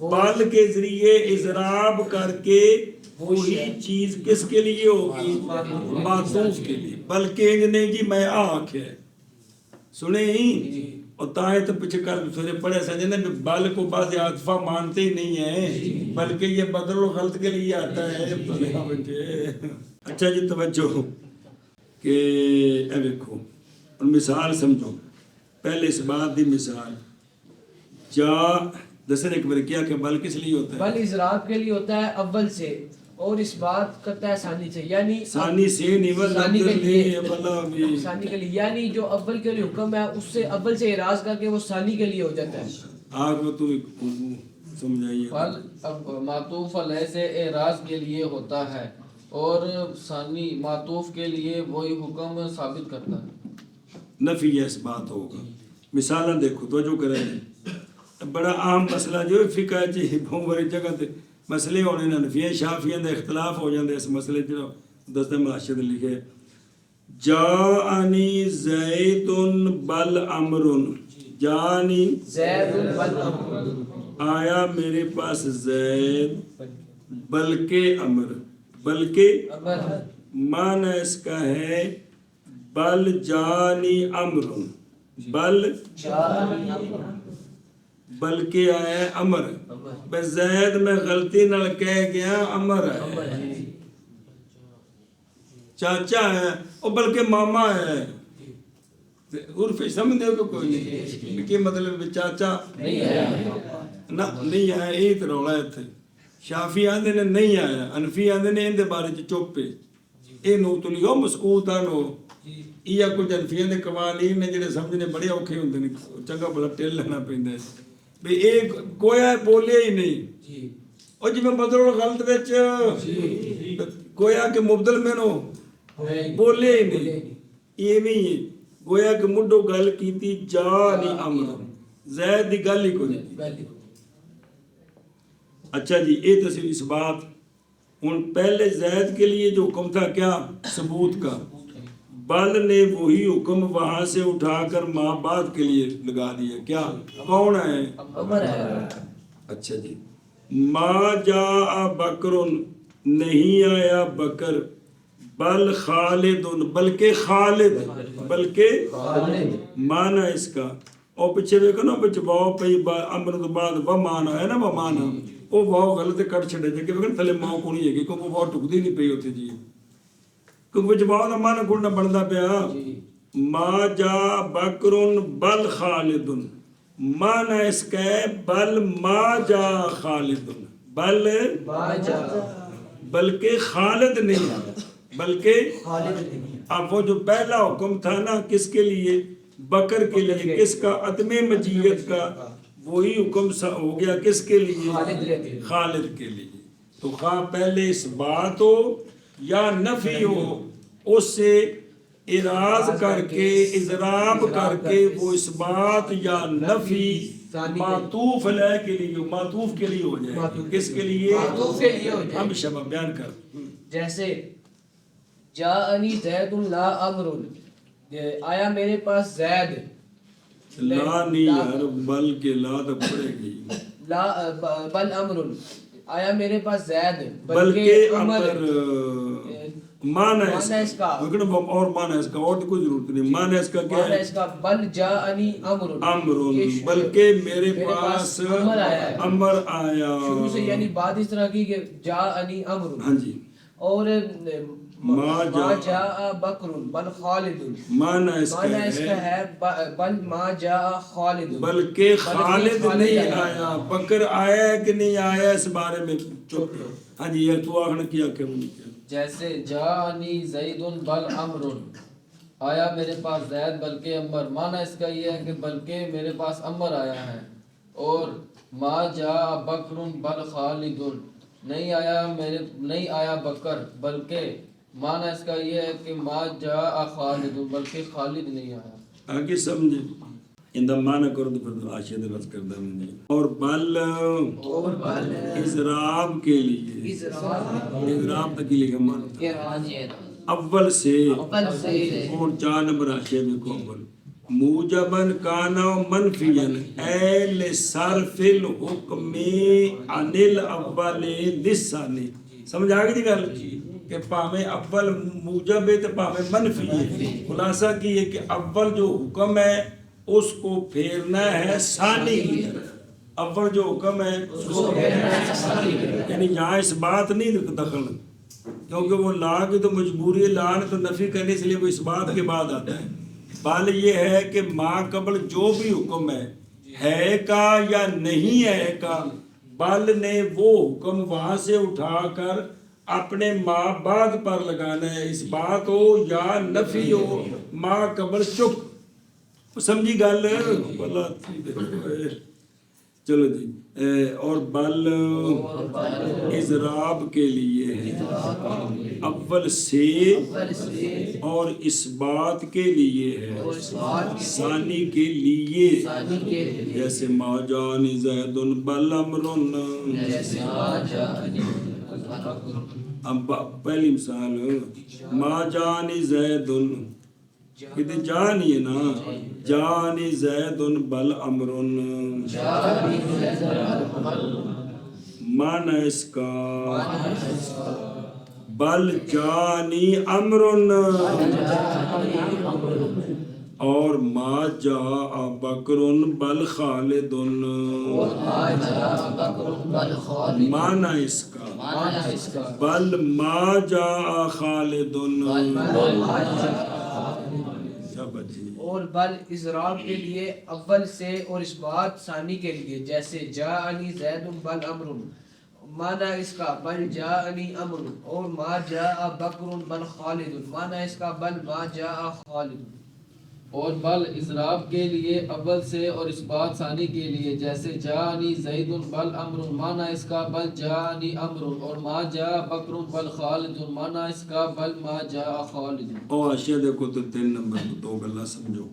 Speaker 2: بال کے ذریعے اضراب کر کے وہی چیز کس کے لیے ہوگی؟ معطوف کے لیے. بلکہ نہیں جی میں آنکھ ہے سنے ہی اور تائیں تو پیچھے کر تھوڑے پڑے سجنے بال کو بعض عاطفہ مانتے ہی نہیں ہیں بلکہ یہ بدل و غلط کے لیے آتا ہے. اچھا جی توجہ کہ اے دیکھو مثال سمجھو. پہلے اس بات دی مثال جا دسن ایک بار کیا کہ بل کس لیے ہوتا ہے؟
Speaker 1: بل اضراب کے لیے ہوتا ہے اول سے اور اس بات کرتا ہے ثانی سے یعنی
Speaker 2: ثانی سے نہیں
Speaker 1: ثانی کے لیے
Speaker 2: بلا
Speaker 1: ثانی کے لیے یعنی جو اول کے لیے حکم ہے اس سے اول سے اعراض کر کے وہ ثانی کے لیے ہو جاتا ہے.
Speaker 2: آگ وہ تو سمجھائیے.
Speaker 3: فل معطوف علیہ سے اعراض کے لیے ہوتا ہے اور ثانی معطوف کے لیے وہی حکم ثابت کرتا ہے.
Speaker 2: نفی اس بات ہوگا. مثالاں دیکھو تو جو کریں بڑا عام مسئلہ جو فقہ چ بہت بڑی جگہ تے مسئلے ہونے نہ نفی شافیاں دے اختلاف ہو جاندے اس مسئلے جو دست معاشر لکھے جاءنی زید بل امر جانی
Speaker 1: زید بل امر
Speaker 2: آیا میرے پاس زید بلکہ امر بلکہ معنی اس کا ہے بل جانی امر بل بلکہ آیا امر بے زید میں غلطی نہ کہہ گیا امر ہے چاچا ہے اور بلکہ ماما ہے. عرف سمجھ دے کو کوئی نہیں کہ مطلب چاچا نہیں آیا یہ تو رولا ہے. شافی آندے نے نہیں آیا حنفی آندے نے ان دے بارے چپ ہے یہ نو تو لگاؤ مسکوت آنو یا کچھ حنفیاں دے قوانین نے جڑے سمجھنے بڑے اوکھے ہوندے نے چنگا بھلا ٹیل لینا پیندا ہے بھی ایک کویا بولے ہی نہیں اور جی میں بدل غلط وچ گویا کہ مبدل میں نو بولے ہی نہیں یہ نہیں ہے گویا کہ مڈو گل کیتی جا نہیں امر زید دی گل ہی کوئی. اچھا جی یہ تصویر اس بات ہن پہلے زید کے لیے جو حکم تھا کیا ثبوت کا بل نے وہی حکم وہاں سے اٹھا کر ماں بعد کے لیے لگا دیا کیا کون ہے
Speaker 1: امر ہے.
Speaker 2: اچھا جی ما جاء بکر نہیں آیا بکر بل خالد بلکہ خالد بلکہ مانا اس کا اور پیچھے دیکھو نا پیچھے واو پئی امر تو بعد و مانا ہے نا وہ مانا وہ واو غلط کٹ چھڑے جے کہ تھلے ماں کو نہیں ہے کہ کیونکہ واو ٹکدی نہیں پئی ہوتی جی کیونکہ جواب دا مانا کھڑنا بندا پیا ما جاء بکر بل خالد مانا اس کا ہے بل ما جاء خالد بل بلکہ خالد نہیں بلکہ اب وہ جو پہلا حکم تھا نا کس کے لیے بکر کے لیے کس کا عدم مجیت کا وہی حکم ہو گیا کس کے لیے خالد کے لیے. تو خواہ پہلے اس بات ہو یا نفی ہو اس سے اعراض کر کے اضراب کر کے وہ اس بات یا نفی معطوف علیہ کے لیے معطوف کے لیے ہو جائے کس کے لیے ہم شبہ بیان کر.
Speaker 1: جیسے جاءنی زید لا امر آیا میرے پاس زید
Speaker 2: لا نہیں یار بل کے لا تو پڑے گی
Speaker 1: لا بل امر آیا میرے پاس زید
Speaker 2: بلکہ امر مانا
Speaker 1: اس کا
Speaker 2: اور مانا اس کا اور تو کوئی ضرورت نہیں مانا اس کا کیا ہے
Speaker 1: اس کا بل جاءنی امر
Speaker 2: بلکہ میرے پاس امر آیا
Speaker 1: شروع سے یعنی بات اس طرح کی کہ جاءنی امر
Speaker 2: ہاں جی
Speaker 1: اور
Speaker 2: ما
Speaker 1: جاء بکر بل خالد
Speaker 2: مانا اس کا ہے
Speaker 1: بل ما جاء خالد
Speaker 2: بلکہ خالد نہیں آیا بکر آیا کہ نہیں آیا اس بارے میں چپ. ہاں جی یہ تو آخنا کیا کہ
Speaker 3: جیسے جاءنی زید بل امر آیا میرے پاس زید بلکہ امر معنی اس کا یہ ہے کہ بلکہ میرے پاس امر آیا ہے. اور ما جاء بکر بل خالد نہیں آیا بکر بلکہ معنی اس کا یہ ہے کہ ما جاء خالد بلکہ خالد نہیں آیا.
Speaker 2: آگے سمجھے اندہ معنی کرو تو پھر آشید رس کردہ میں اور بل اضراب کے لیے اضراب تک لیے کا معنی اول سے اور 4 نمبر آشید میں کو اول موجبن کانا منفین اے لصرف الحکم عن الاول للثانی. سمجھ آ گئی گل کہ پاویں اول موجب ہے تو پاویں منفی ہے. خلاصہ کی ہے کہ اول جو حکم ہے اس کو پھیرنا ہے ثانی کی طرف. اول جو حکم ہے اس کو پھیرنا ہے ثانی کی طرف. یعنی یہاں اس بات نہیں دخل، کیونکہ وہ لا کی تو مجبوری ہے، لا نے تو نفی کرنے، اس لیے وہ اس بات کے بعد آتا ہے. بل یہ ہے کہ ما قبل جو بھی حکم ہے کا یا نہیں ہے کا، بل نے وہ حکم وہاں سے اٹھا کر اپنے ما بعد پر لگانا ہے، اس بات ہو یا نفی ہو، ما قبل چک. سمجھی گل؟ چلو جی. اور بل اضراب کے لیے ہے، اول سے اور اس بات کے لیے ہے، ثانی کے لیے. جیسے ما جانی زید بل امرن. اب پہلی مثال ما جانی زید، کہتے جانی ہے نا، جانی زید بل امرن. معنی اس کا بل جانی امرن، اور ما جاء بکرن بل خالدن. معنی اس کا بل ما جاء خالدن.
Speaker 1: اور بل اضراب کے لیے اول سے اور اس بات ثانی کے لیے، جیسے جاءنی زید بل امر. معنی اس کا بل جاءنی امر، اور ما جاء بکر بل خالد. معنی اس کا بل ما جاء خالد.
Speaker 3: اور بل اضراب کے لیے اول سے اور اس بات ثانی کے لیے، جیسے جاءنی زید بل امر. معنی اس کا بل جاءنی امر، اور ما جاء بکر بل خالد. معنی اس کا بل ما جاء خالد.
Speaker 2: او اشیاء دیکھو تو 3 نمبر تو دو گلا سمجھو.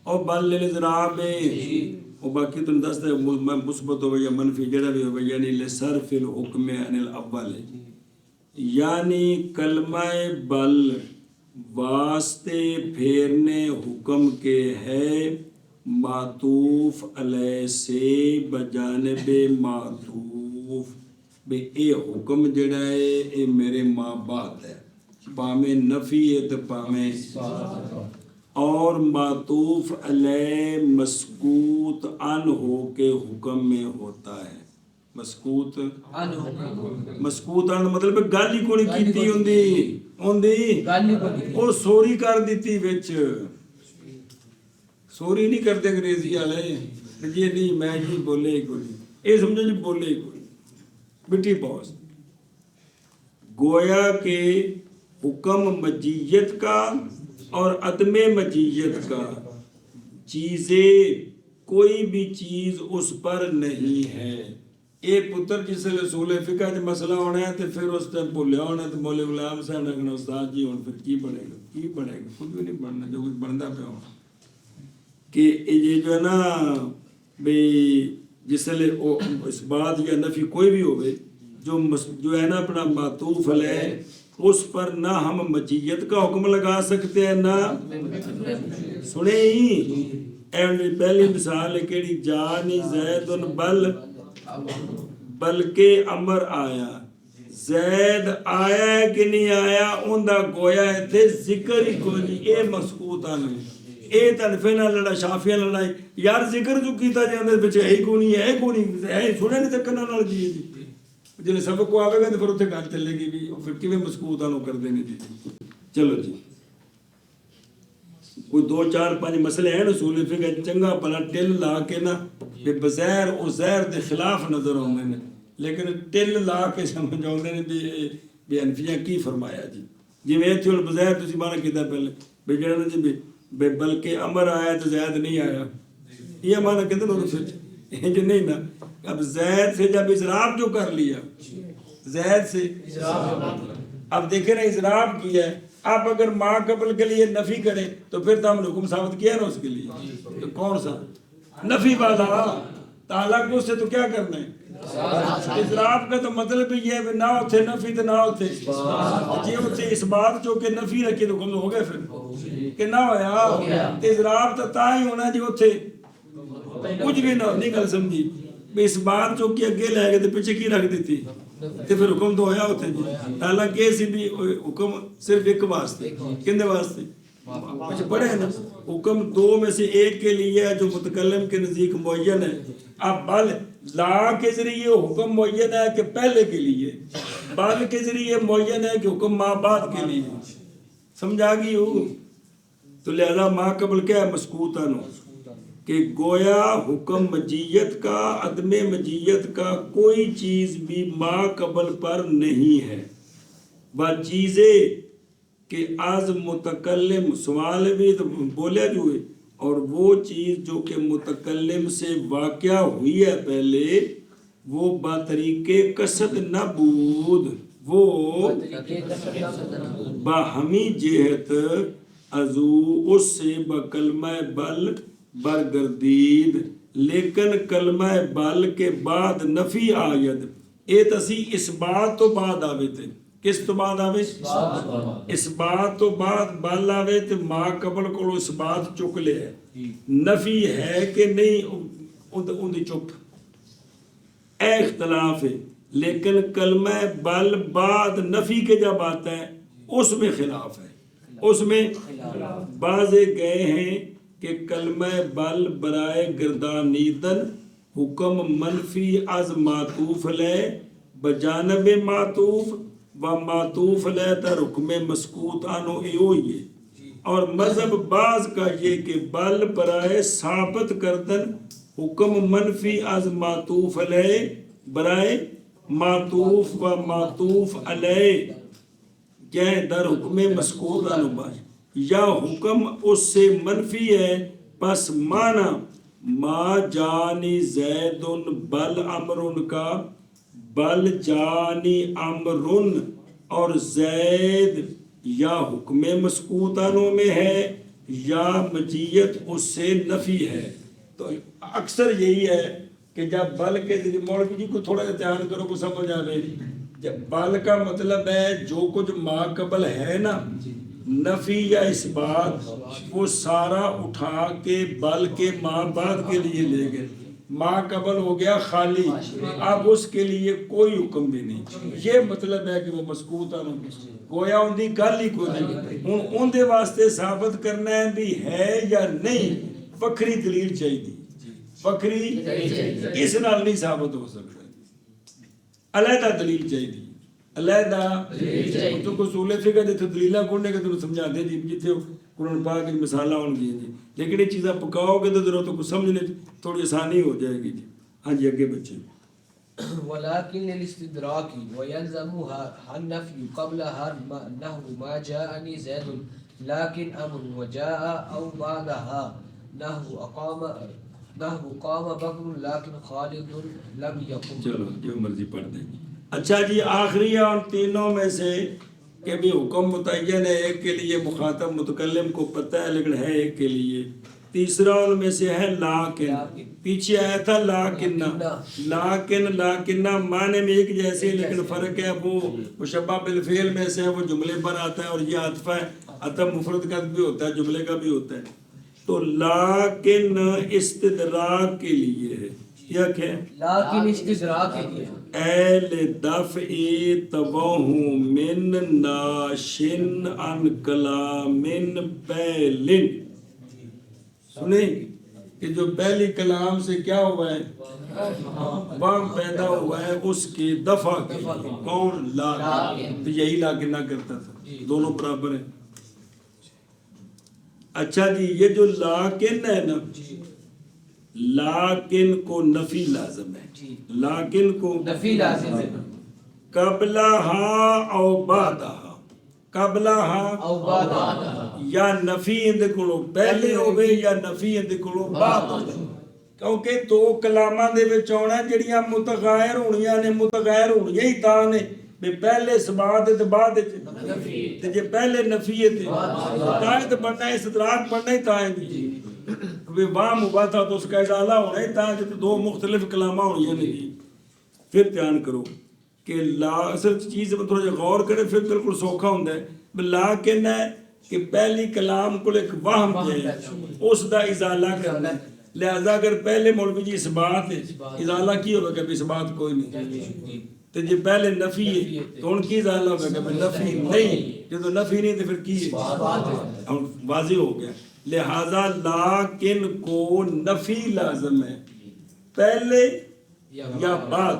Speaker 2: او بل للاضراب او باقی تم دس دے مثبت ہو یا منفی جڑا بھی ہو، یعنی لصرف الحکم عن الاول، یعنی کلمہ بل واسطے پھیرنے حکم کے ہے معطوف علیہ سے بجانب معطوف. بے اے حکم جڑا ہے اے میرے ماں باپ ہے، پامیں نفی ہے تو پامیں، اور معطوف علیہ مسکوت ان ہو کے حکم میں ہوتا ہے. مسکوت ان مطلب گل ہی کوئی کیتی ہوندی اور سوری کر دیتی وچ. سوری نہیں کرتے انگریزی والے جی نہیں میں جی بولے ہی کوئی، یہ سمجھو جی بولے ہی کوئی مٹی باس. گویا کہ حکم مجیت کا اور عدم مجیت کا، چیزیں کوئی بھی چیز اس پر نہیں ہے. اے پتر جس لئے اصول فقہ جو مسئلہ ہونا ہے تو پھر اس ٹائم بھولیا ہونا ہے تو مولی غلام صاحب رکھنا استاد جی ہوں پھر کی بنے گا خود بھی نہیں بننا جو کچھ بنتا پہ ہونا. کہ یہ جو ہے نا بھئی جس لئے اس بات یا نفی کوئی بھی ہوئے جو ہے نا اپنا معطوف علیہ اس پر نہ ہم مجیت کا حکم لگا سکتے ہیں نہ سنے ہی. پہلی مثال ہے کہ جانی زید بل، بلکہ امر آیا. زید آیا ہے کہ نہیں آیا اندہ گویا ہے تھے ذکر ہی کوئی نہیں. اے مسکوت آنے اے تنفے نہ لڑا شافیہ لڑائی یار ذکر جو کیتا جائے اندر بچے ہے کو نہیں ہے سنے نہیں تک کرنا لڑ جی جنہیں سبق کو آوے گا تو پھر اتنے گھر چلے گی بھی پھر کیویں مسکوت آنو کر دینے جی. چلو جی کوئی 2-4-5 مسئلے ہیں اصول فقہ چنگا بھلا ٹل لا کے نا بظاہر او زہر دے خلاف نظر آتے ہیں لیکن ٹل لا کے سمجھ آتے ہیں بھی حنفیہ کی فرمایا جی. جی میں تھی اور بظاہر تسی مانا کیتا پہلے بھی جڑا جی بلکہ امر آیا تو زید نہیں آیا یہ مانا کہتے ہیں پھر جو نہیں نا. اب زید سے جب اضراب جو کر لیا زید سے اب دیکھیں نا اضراب کیا ہے. آپ اگر ما قبل کے لیے نفی کریں تو پھر تو ہم نے حکم ثابت کیا نا اس کے لیے تو کون سا نفی والا تعالیٰ کو اس سے تو کیا کرنا ہے. اضراب کا تو مطلب یہ ہے نہ ہوتے نفی تو نہ ہوتے جی ہوتے اس بات جو کہ نفی رکھے تو حکم ہو گئے پھر کہ نہ ہویا تے اضراب تا ہی ہونا جی اتھے کچھ بھی نہ نہیں گل سمجھی بھی اس بات جو کہ اگے لے گئے تے پیچھے کی رکھ دیتی تے پھر حکم تو ہویا ہوتے جی حالانکہ اسی بھی حکم صرف ایک واسطے کندے واسطے کچھ پڑھے ہیں نا حکم دو میں سے ایک کے لیے ہے جو متکلم کے نزدیک معین ہے اب بل لا کے ذریعے حکم معین ہے کہ پہلے کے لیے بل کے ذریعے معین ہے کہ حکم ما بعد کے لیے سمجھا گئی ہو تو لہذا ما قبل کیا ہے مسکوت انو کہ گویا حکم مجیت کا عدم مجیت کا کوئی چیز بھی ما قبل پر نہیں ہے وہ چیزیں کہ از متکلم سوال بھی تو بولیا جو ہے اور وہ چیز جو کہ متکلم سے واقع ہوئی ہے پہلے وہ بطریق قصد نبود وہ باہمی جہت ازو اس سے بکلمہ بل برگردید لیکن کلمہ بل کے بعد نفی آید اے تسی اس بات تو بعد آوے تھے کس تو بعد آوے اس بات تو بعد بل آوے تھے ما قبل کو اس بات چک لے ہے نفی ہے کہ نہیں ان دی چک اے اختلاف ہے لیکن کلمہ بل بعد نفی کے جب آتا ہے اس میں خلاف ہے اس میں بعضے گئے ہیں کہ کلمہ بل برائے گردانیدن حکم منفی از معطوف لے بجانب معطوف و معطوف لے تر حکم مسکوت آنو ایوئی ہے اور مذہب بعض کا یہ کہ بل برائے ثابت کردن حکم منفی از معطوف لے برائے معطوف و معطوف علیہ کہ در حکم مسکوت آنو باش یا حکم اس سے منفی ہے پس مانا ما جانی زیدن بل امرن کا بل جانی امرن اور زید یا حکم مسکوتانوں میں ہے یا مجیت اس سے نفی ہے تو اکثر یہی ہے کہ جب بل کے ذریعے مولوی جی کو تھوڑا دھیان کرو کو سمجھ آئے جب بل کا مطلب ہے جو کچھ ما قبل ہے نا نفی یا اس بات وہ سارا اٹھا کے بل کے ما بعد کے لیے لے گئے ما قبل ہو گیا خالی اب اس کے لیے کوئی حکم بھی نہیں یہ مطلب ہے کہ وہ مسکوت آنوں گویا ان دی گل ہی کوئی نہیں ان دے واسطے ثابت کرنا ہے بھی ہے یا نہیں وکری دلیل چاہیے وکری اس نال نہیں ثابت ہو سکتا علیحدہ دلیل چاہیے علیحدہ تو کو اصول فقہ دے دلیلہ کھولنے کے تو سمجھا دے جی جتھے قرآن پاک کی مثالہ ہوں گی جی لیکن یہ چیزیں پکاؤ گے تو ضرورت کو سمجھنے تھوڑی آسانی ہو جائے گی جی ہاں جی اگے بچے
Speaker 1: ولكن الاستدراك ويلزمها النفي قبلها نحو ما جاءني زيد لكن امر وجاء او بعدها نحو قام بکر لكن خالد لم يقم
Speaker 2: چلو جو مرضی پڑھ دیں اچھا جی آخری ہے ان تینوں میں سے کہ بھی حکم متعین ہے ایک کے لیے مخاطب متکلم کو پتہ ہے لیکن ہے ایک کے لیے تیسرا ان میں سے ہے لیکن پیچھے آیا تھا لیکن معنی میں ایک جیسے لیکن فرق ہے وہ مشبہ بالفعل میں سے ہے وہ جملے پر آتا ہے اور یہ عطف ہے عطف مفرد کا بھی ہوتا ہے جملے کا بھی ہوتا ہے تو لیکن استدراک کے لیے ہے کیا کہ
Speaker 1: لیکن استدراک کے لیے
Speaker 2: اہل دفع توہم من ناشن عن کلام پہلن سنیں کہ جو پہلی کلام سے کیا ہوا ہے وام پیدا ہوا ہے اس کی دفع کی کون لا تو یہی لیکن نہ کرتا تھا دونوں برابر ہیں اچھا جی یہ جو لیکن ہے نا لیکن کو نفی لازم ہے لیکن کو
Speaker 1: نفی لازم ہے
Speaker 2: قبلہا او بعدہا قبلہا
Speaker 1: او بعدہا
Speaker 2: یا نفی اندے کولو پہلے ہوئے یا نفی اندے کولو بعد ہوئے کیونکہ دو کلامہ دے وچ ہونا جڑیاں متغیر ہونیاں نے متغیر ہونیاں ہی تاں نے بھی پہلے سبات تے بعد تے جے پہلے نفی تے تاں تے بننا استدراک بننا ہی تاں جی کہ واہ مباتا تو اس کا ازالہ ہونا ہی تاں جے دو مختلف کلامہ ہونیاں نے جی پھر دھیان کرو کہ لا اصل چیز میں تھوڑا غور کرے پھر بالکل سوکھا ہوندا ہے لیکن ہے کہ پہلی کلام کو ایک وہم ہے اس دا ازالہ کرنا ہے. لہذا اگر پہلے مولوی جی اس بات ہے ازالہ کی ہوگا کہ اس بات کوئی نہیں تو جی پہلے نفی ہے تو ان کی ازالہ ہوگا کہ نفی نہیں جب تو نفی نہیں تو پھر کی ہے واضح ہو گیا. لہذا لیکن کو نفی لازم ہے پہلے یا بعد.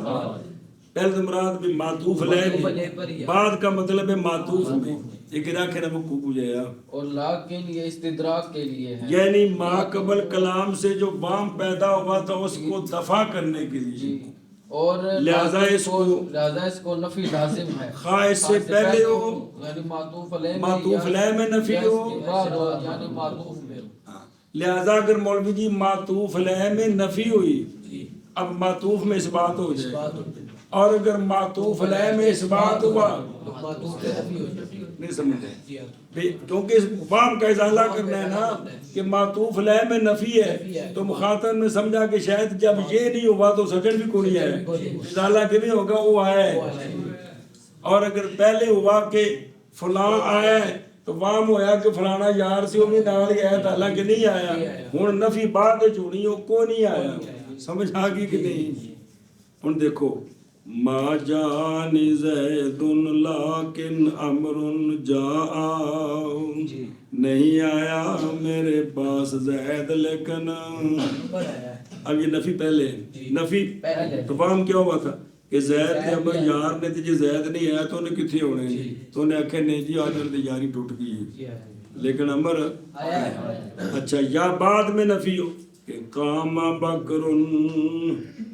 Speaker 2: پہلے تو مراد بھی معطوف علیہ بعد کا مطلب ہے معطوف میں ایک رکھے نہ وہ کو جایا.
Speaker 3: اور لیکن یہ استدراک کے لیے ہے
Speaker 2: یعنی ما قبل کلام سے جو وام پیدا ہوا تھا اس کو دفع کرنے کے لیے
Speaker 3: اور
Speaker 2: لہذا
Speaker 3: اس کو نفی لازم ہے
Speaker 2: خواہ اس سے پہلے ہو
Speaker 3: یعنی معطوف علیہ
Speaker 2: معطوف علیہ میں نفی ہو
Speaker 3: یعنی معطوف میں.
Speaker 2: لہذا اگر مولوی جی معطوف علیہ میں نفی ہوئی اب معطوف میں اس بات ہو جائے اور اگر معطوف علیہ میں اس بات ہوا نہیں سمجھے کیونکہ اس وام کا ازالہ کرنا ہے نا کہ معطوف علیہ میں نفی ہے تو مخاطب نے سمجھا کہ شاید جب یہ نہیں ہوا تو سجن بھی کوئی ہے ازالہ کہ نہیں ہوگا وہ آیا ہے. اور اگر پہلے ہوا کہ فلاں آیا ہے تو وام ہویا کہ فلانا یار سے وہ بھی نال گیا تھا حالانکہ نہیں آیا ہوں نفی بعد چونی ہو کو نہیں آیا. سمجھ آ گئی کہ نہیں. ہوں دیکھو ما جان زید لیکن امر جاء نہیں آیا میرے پاس زید لیکن اب یہ نفی پہلے نفی تو وام کیا ہوا تھا کہ زید نے اب یار نے تجھے زید نہیں آیا تو انہیں کتنے ہونے تو انہیں آکھے نہیں جی آج انہیں یاری ٹوٹ گئی ہے لیکن امر اچھا یا بعد میں نفی ہو کہ قام بکر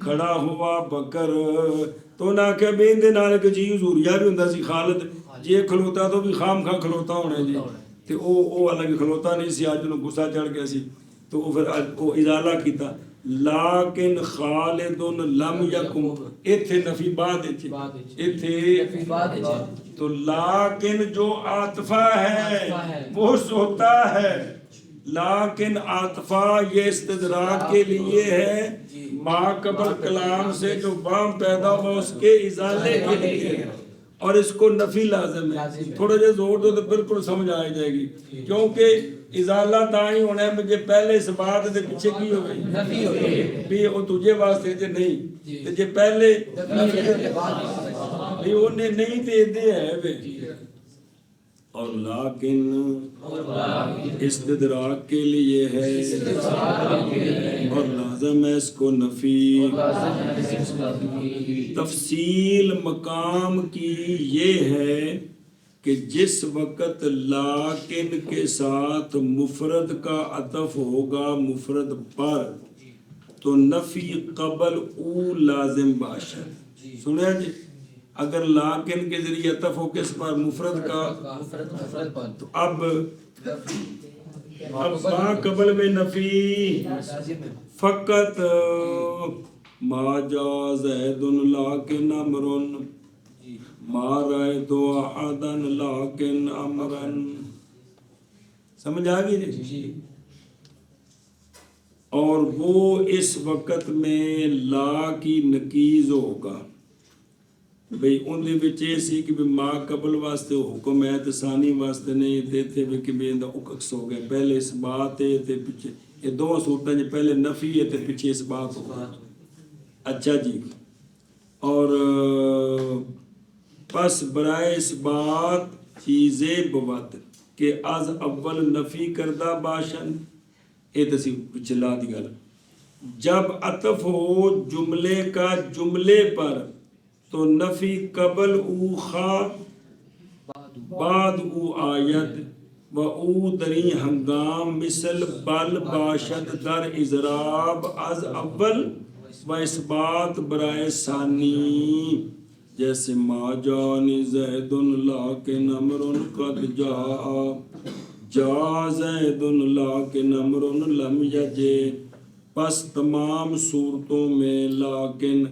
Speaker 2: کھڑا ہوا بکر تو نہ کہ بین دے نال کہ جی حضور یا بھی ہوندا سی خالد جی کھلوتا تو بھی خام خواہ کھلوتا ہونا جی تے او الگ کھلوتا نہیں سی اج انہوں غصہ چڑھ گیا سی تو وہ پھر او ازالہ کیتا لیکن خالد لم یکم ایتھے نفی بعد ایتھے تو لیکن جو عاطفہ ہے وہ سوتا ہے لیکن عاطفہ یہ استدراک کے لیے ہے ما قبل کلام سے جو وام پیدا ہوا اس کے ازالے کے لیے اور اس کو نفی لازم ہے. تھوڑا جا زور دو تو بالکل سمجھ آ جائے گی کیونکہ ازالہ تاہی ہونا ہے مجھے پہلے اس بات دے پیچھے کی ہو گئی نفی ہو گئی بھی وہ تجھے واسطے جے نہیں تے جے پہلے بھی انہیں نہیں دے دے ہے بے اور لیکن استدراک کے لیے ہے اور لازم ہے اس کو نفی. تفصیل مقام کی یہ ہے کہ جس وقت لیکن کے ساتھ مفرد کا عطف ہوگا مفرد پر تو نفی قبل او لازم باشد. سنیا جی اگر لیکن کے ذریعے عطف ہو کس پر مفرد کا تو اب ما قبل میں نفی فقط ما جا زید لیکن امر ما رأیت احدا لیکن امرا. سمجھ آ گئی جی. اور وہ اس وقت میں لا کی نکیز ہوگا بھئی ان دے وچے سی کہ ما قبل واسطے حکم ہے تے ثانی واسطے نہیں تے تھے کہ بے دا اکس ہو گئے پہلے اس بات ہے تے پیچھے یہ دو صورتیں جو پہلے نفی ہے تے پیچھے اس بات ہو گئے. اچھا جی اور پس برائے اس بات چیزیں بوت کہ از اول نفی کردہ باشن اے تسی چلا دی گل جب عطف ہو جملے کا جملے پر تو نفی قبل او خا بعد او آیت و او دری ہنگام مثل بل باشد در اضراب از اول و اثبات برائے ثانی جیسے ما جانی زید لیکن امر قد جا جا زید لیکن امر لم یجے. پس تمام صورتوں میں لیکن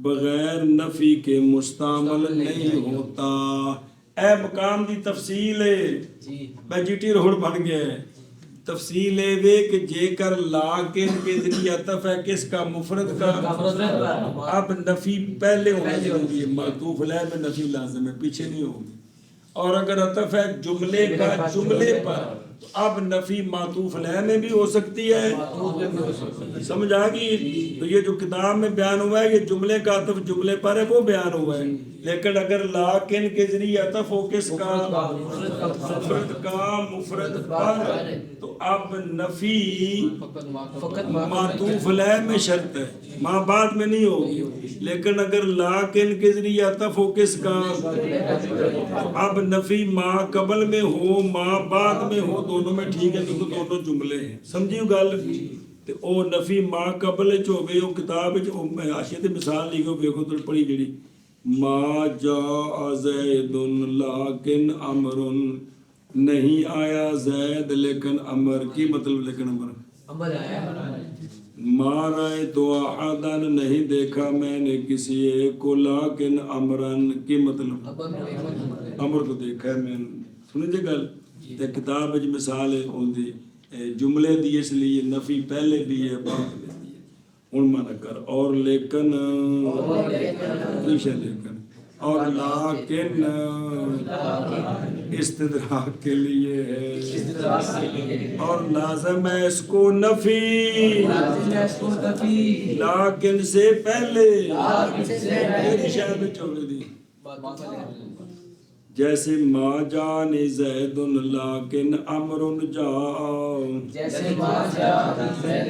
Speaker 2: بغیر نفی کے مستعمل نہیں ہوتا. اے مقام دی تفصیل ہے میں جی ٹی روڈ بن گیا ہے. تفصیل ہے وے کہ جے کر لیکن کے ذریعے عطف ہے کس کا مفرد کا اب نفی پہلے ہونا ضروری ہے معطوف علیہ میں نفی لازم ہے پیچھے نہیں ہوگی. اور اگر عطف ہے جملے کا جملے پر تو اب نفی معطوف علیہ میں بھی ہو سکتی ہے. سمجھ آ گئی؟ تو یہ جو کتاب میں بیان ہوا ہے یہ جملے کا عطف جملے پر ہے وہ بیان ہوا ہے. لیکن اگر لیکن کے ذریعے عطف ہو کس کا؟ مفرد کا مفرد پر، تو اب نفی معطوف علیہ میں شرط ہے، ماں بعد میں نہیں ہوگی. لیکن اگر لیکن کے ذریعے عطف ہو کس کا؟ اب نفی ماں قبل میں ہو ماں بعد میں ہو دونوں میں ٹھیک ہے، تو دونوں جملے ہیں. سمجھیو گل؟ تے او نفی ماں قبل چ ہوے او کتاب وچ حاشیے تے مثال لکھو ویکھو تو پڑھی جڑی ما جاء زید لیکن امر، نہیں آیا زید لیکن امر. کی مطلب لیکن امر؟
Speaker 1: عمل آیا.
Speaker 2: ما رأیت احدا، نہیں دیکھا میں نے کسی ایک کو، لیکن امرن کی مطلب امر تو دیکھا ہے میں نے. سنی جی گل؟ تے کتاب وچ مثال ہے ہوندی جملے دی، اس لیے نفی پہلے بھی ہے بعد میں بھی ہے. ہن مانا کر اور لیکن لیکن اور لیکن استدراک کے لیے ہے اور لازم ہے اس کو نفی لیکن سے پہلے. میری شاید میں چوڑے دی جیسے ما جانی زید لیکن امر جاء،
Speaker 1: جیسے ما جاء زید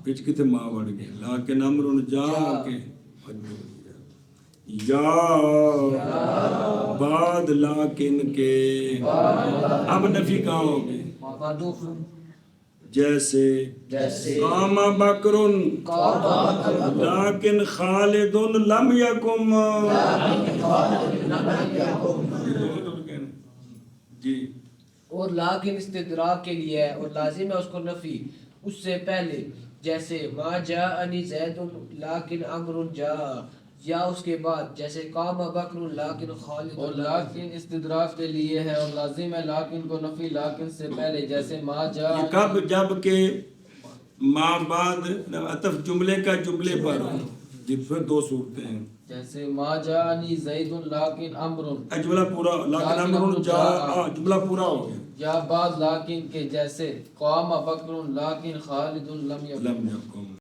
Speaker 2: پچ کتے ماں بڑھ گئے لیکن امر جاء کے یا بعد لیکن کے اب نفی کہاں ہوگی؟ جیسے قام بکر لیکن خالد لم یکم. جی
Speaker 1: اور لیکن استدراک کے لیے ہے اور لازم ہے اس کو نفی اس سے پہلے. جیسے ما جاءنی زید لیکن امر جاء، یا اس کے بعد جیسے قام بکر لیکن خالد.
Speaker 3: اور لیکن استدراک کے لیے ہے اور لازم ہے لیکن کو نفی لیکن سے پہلے. جیسے ما جاء،
Speaker 2: یہ کب؟ جب کہ ما بعد عطف جملے کا جملے پر ہو. جس پھر دو صورتیں ہیں.
Speaker 3: جیسے ما جاءنی زید لیکن امر،
Speaker 2: جملہ پورا لیکن امر جاء جملہ پورا ہو گیا.
Speaker 3: یا بعد لیکن کے جیسے قام بکر لیکن خالد لم یکن.
Speaker 2: لم یکن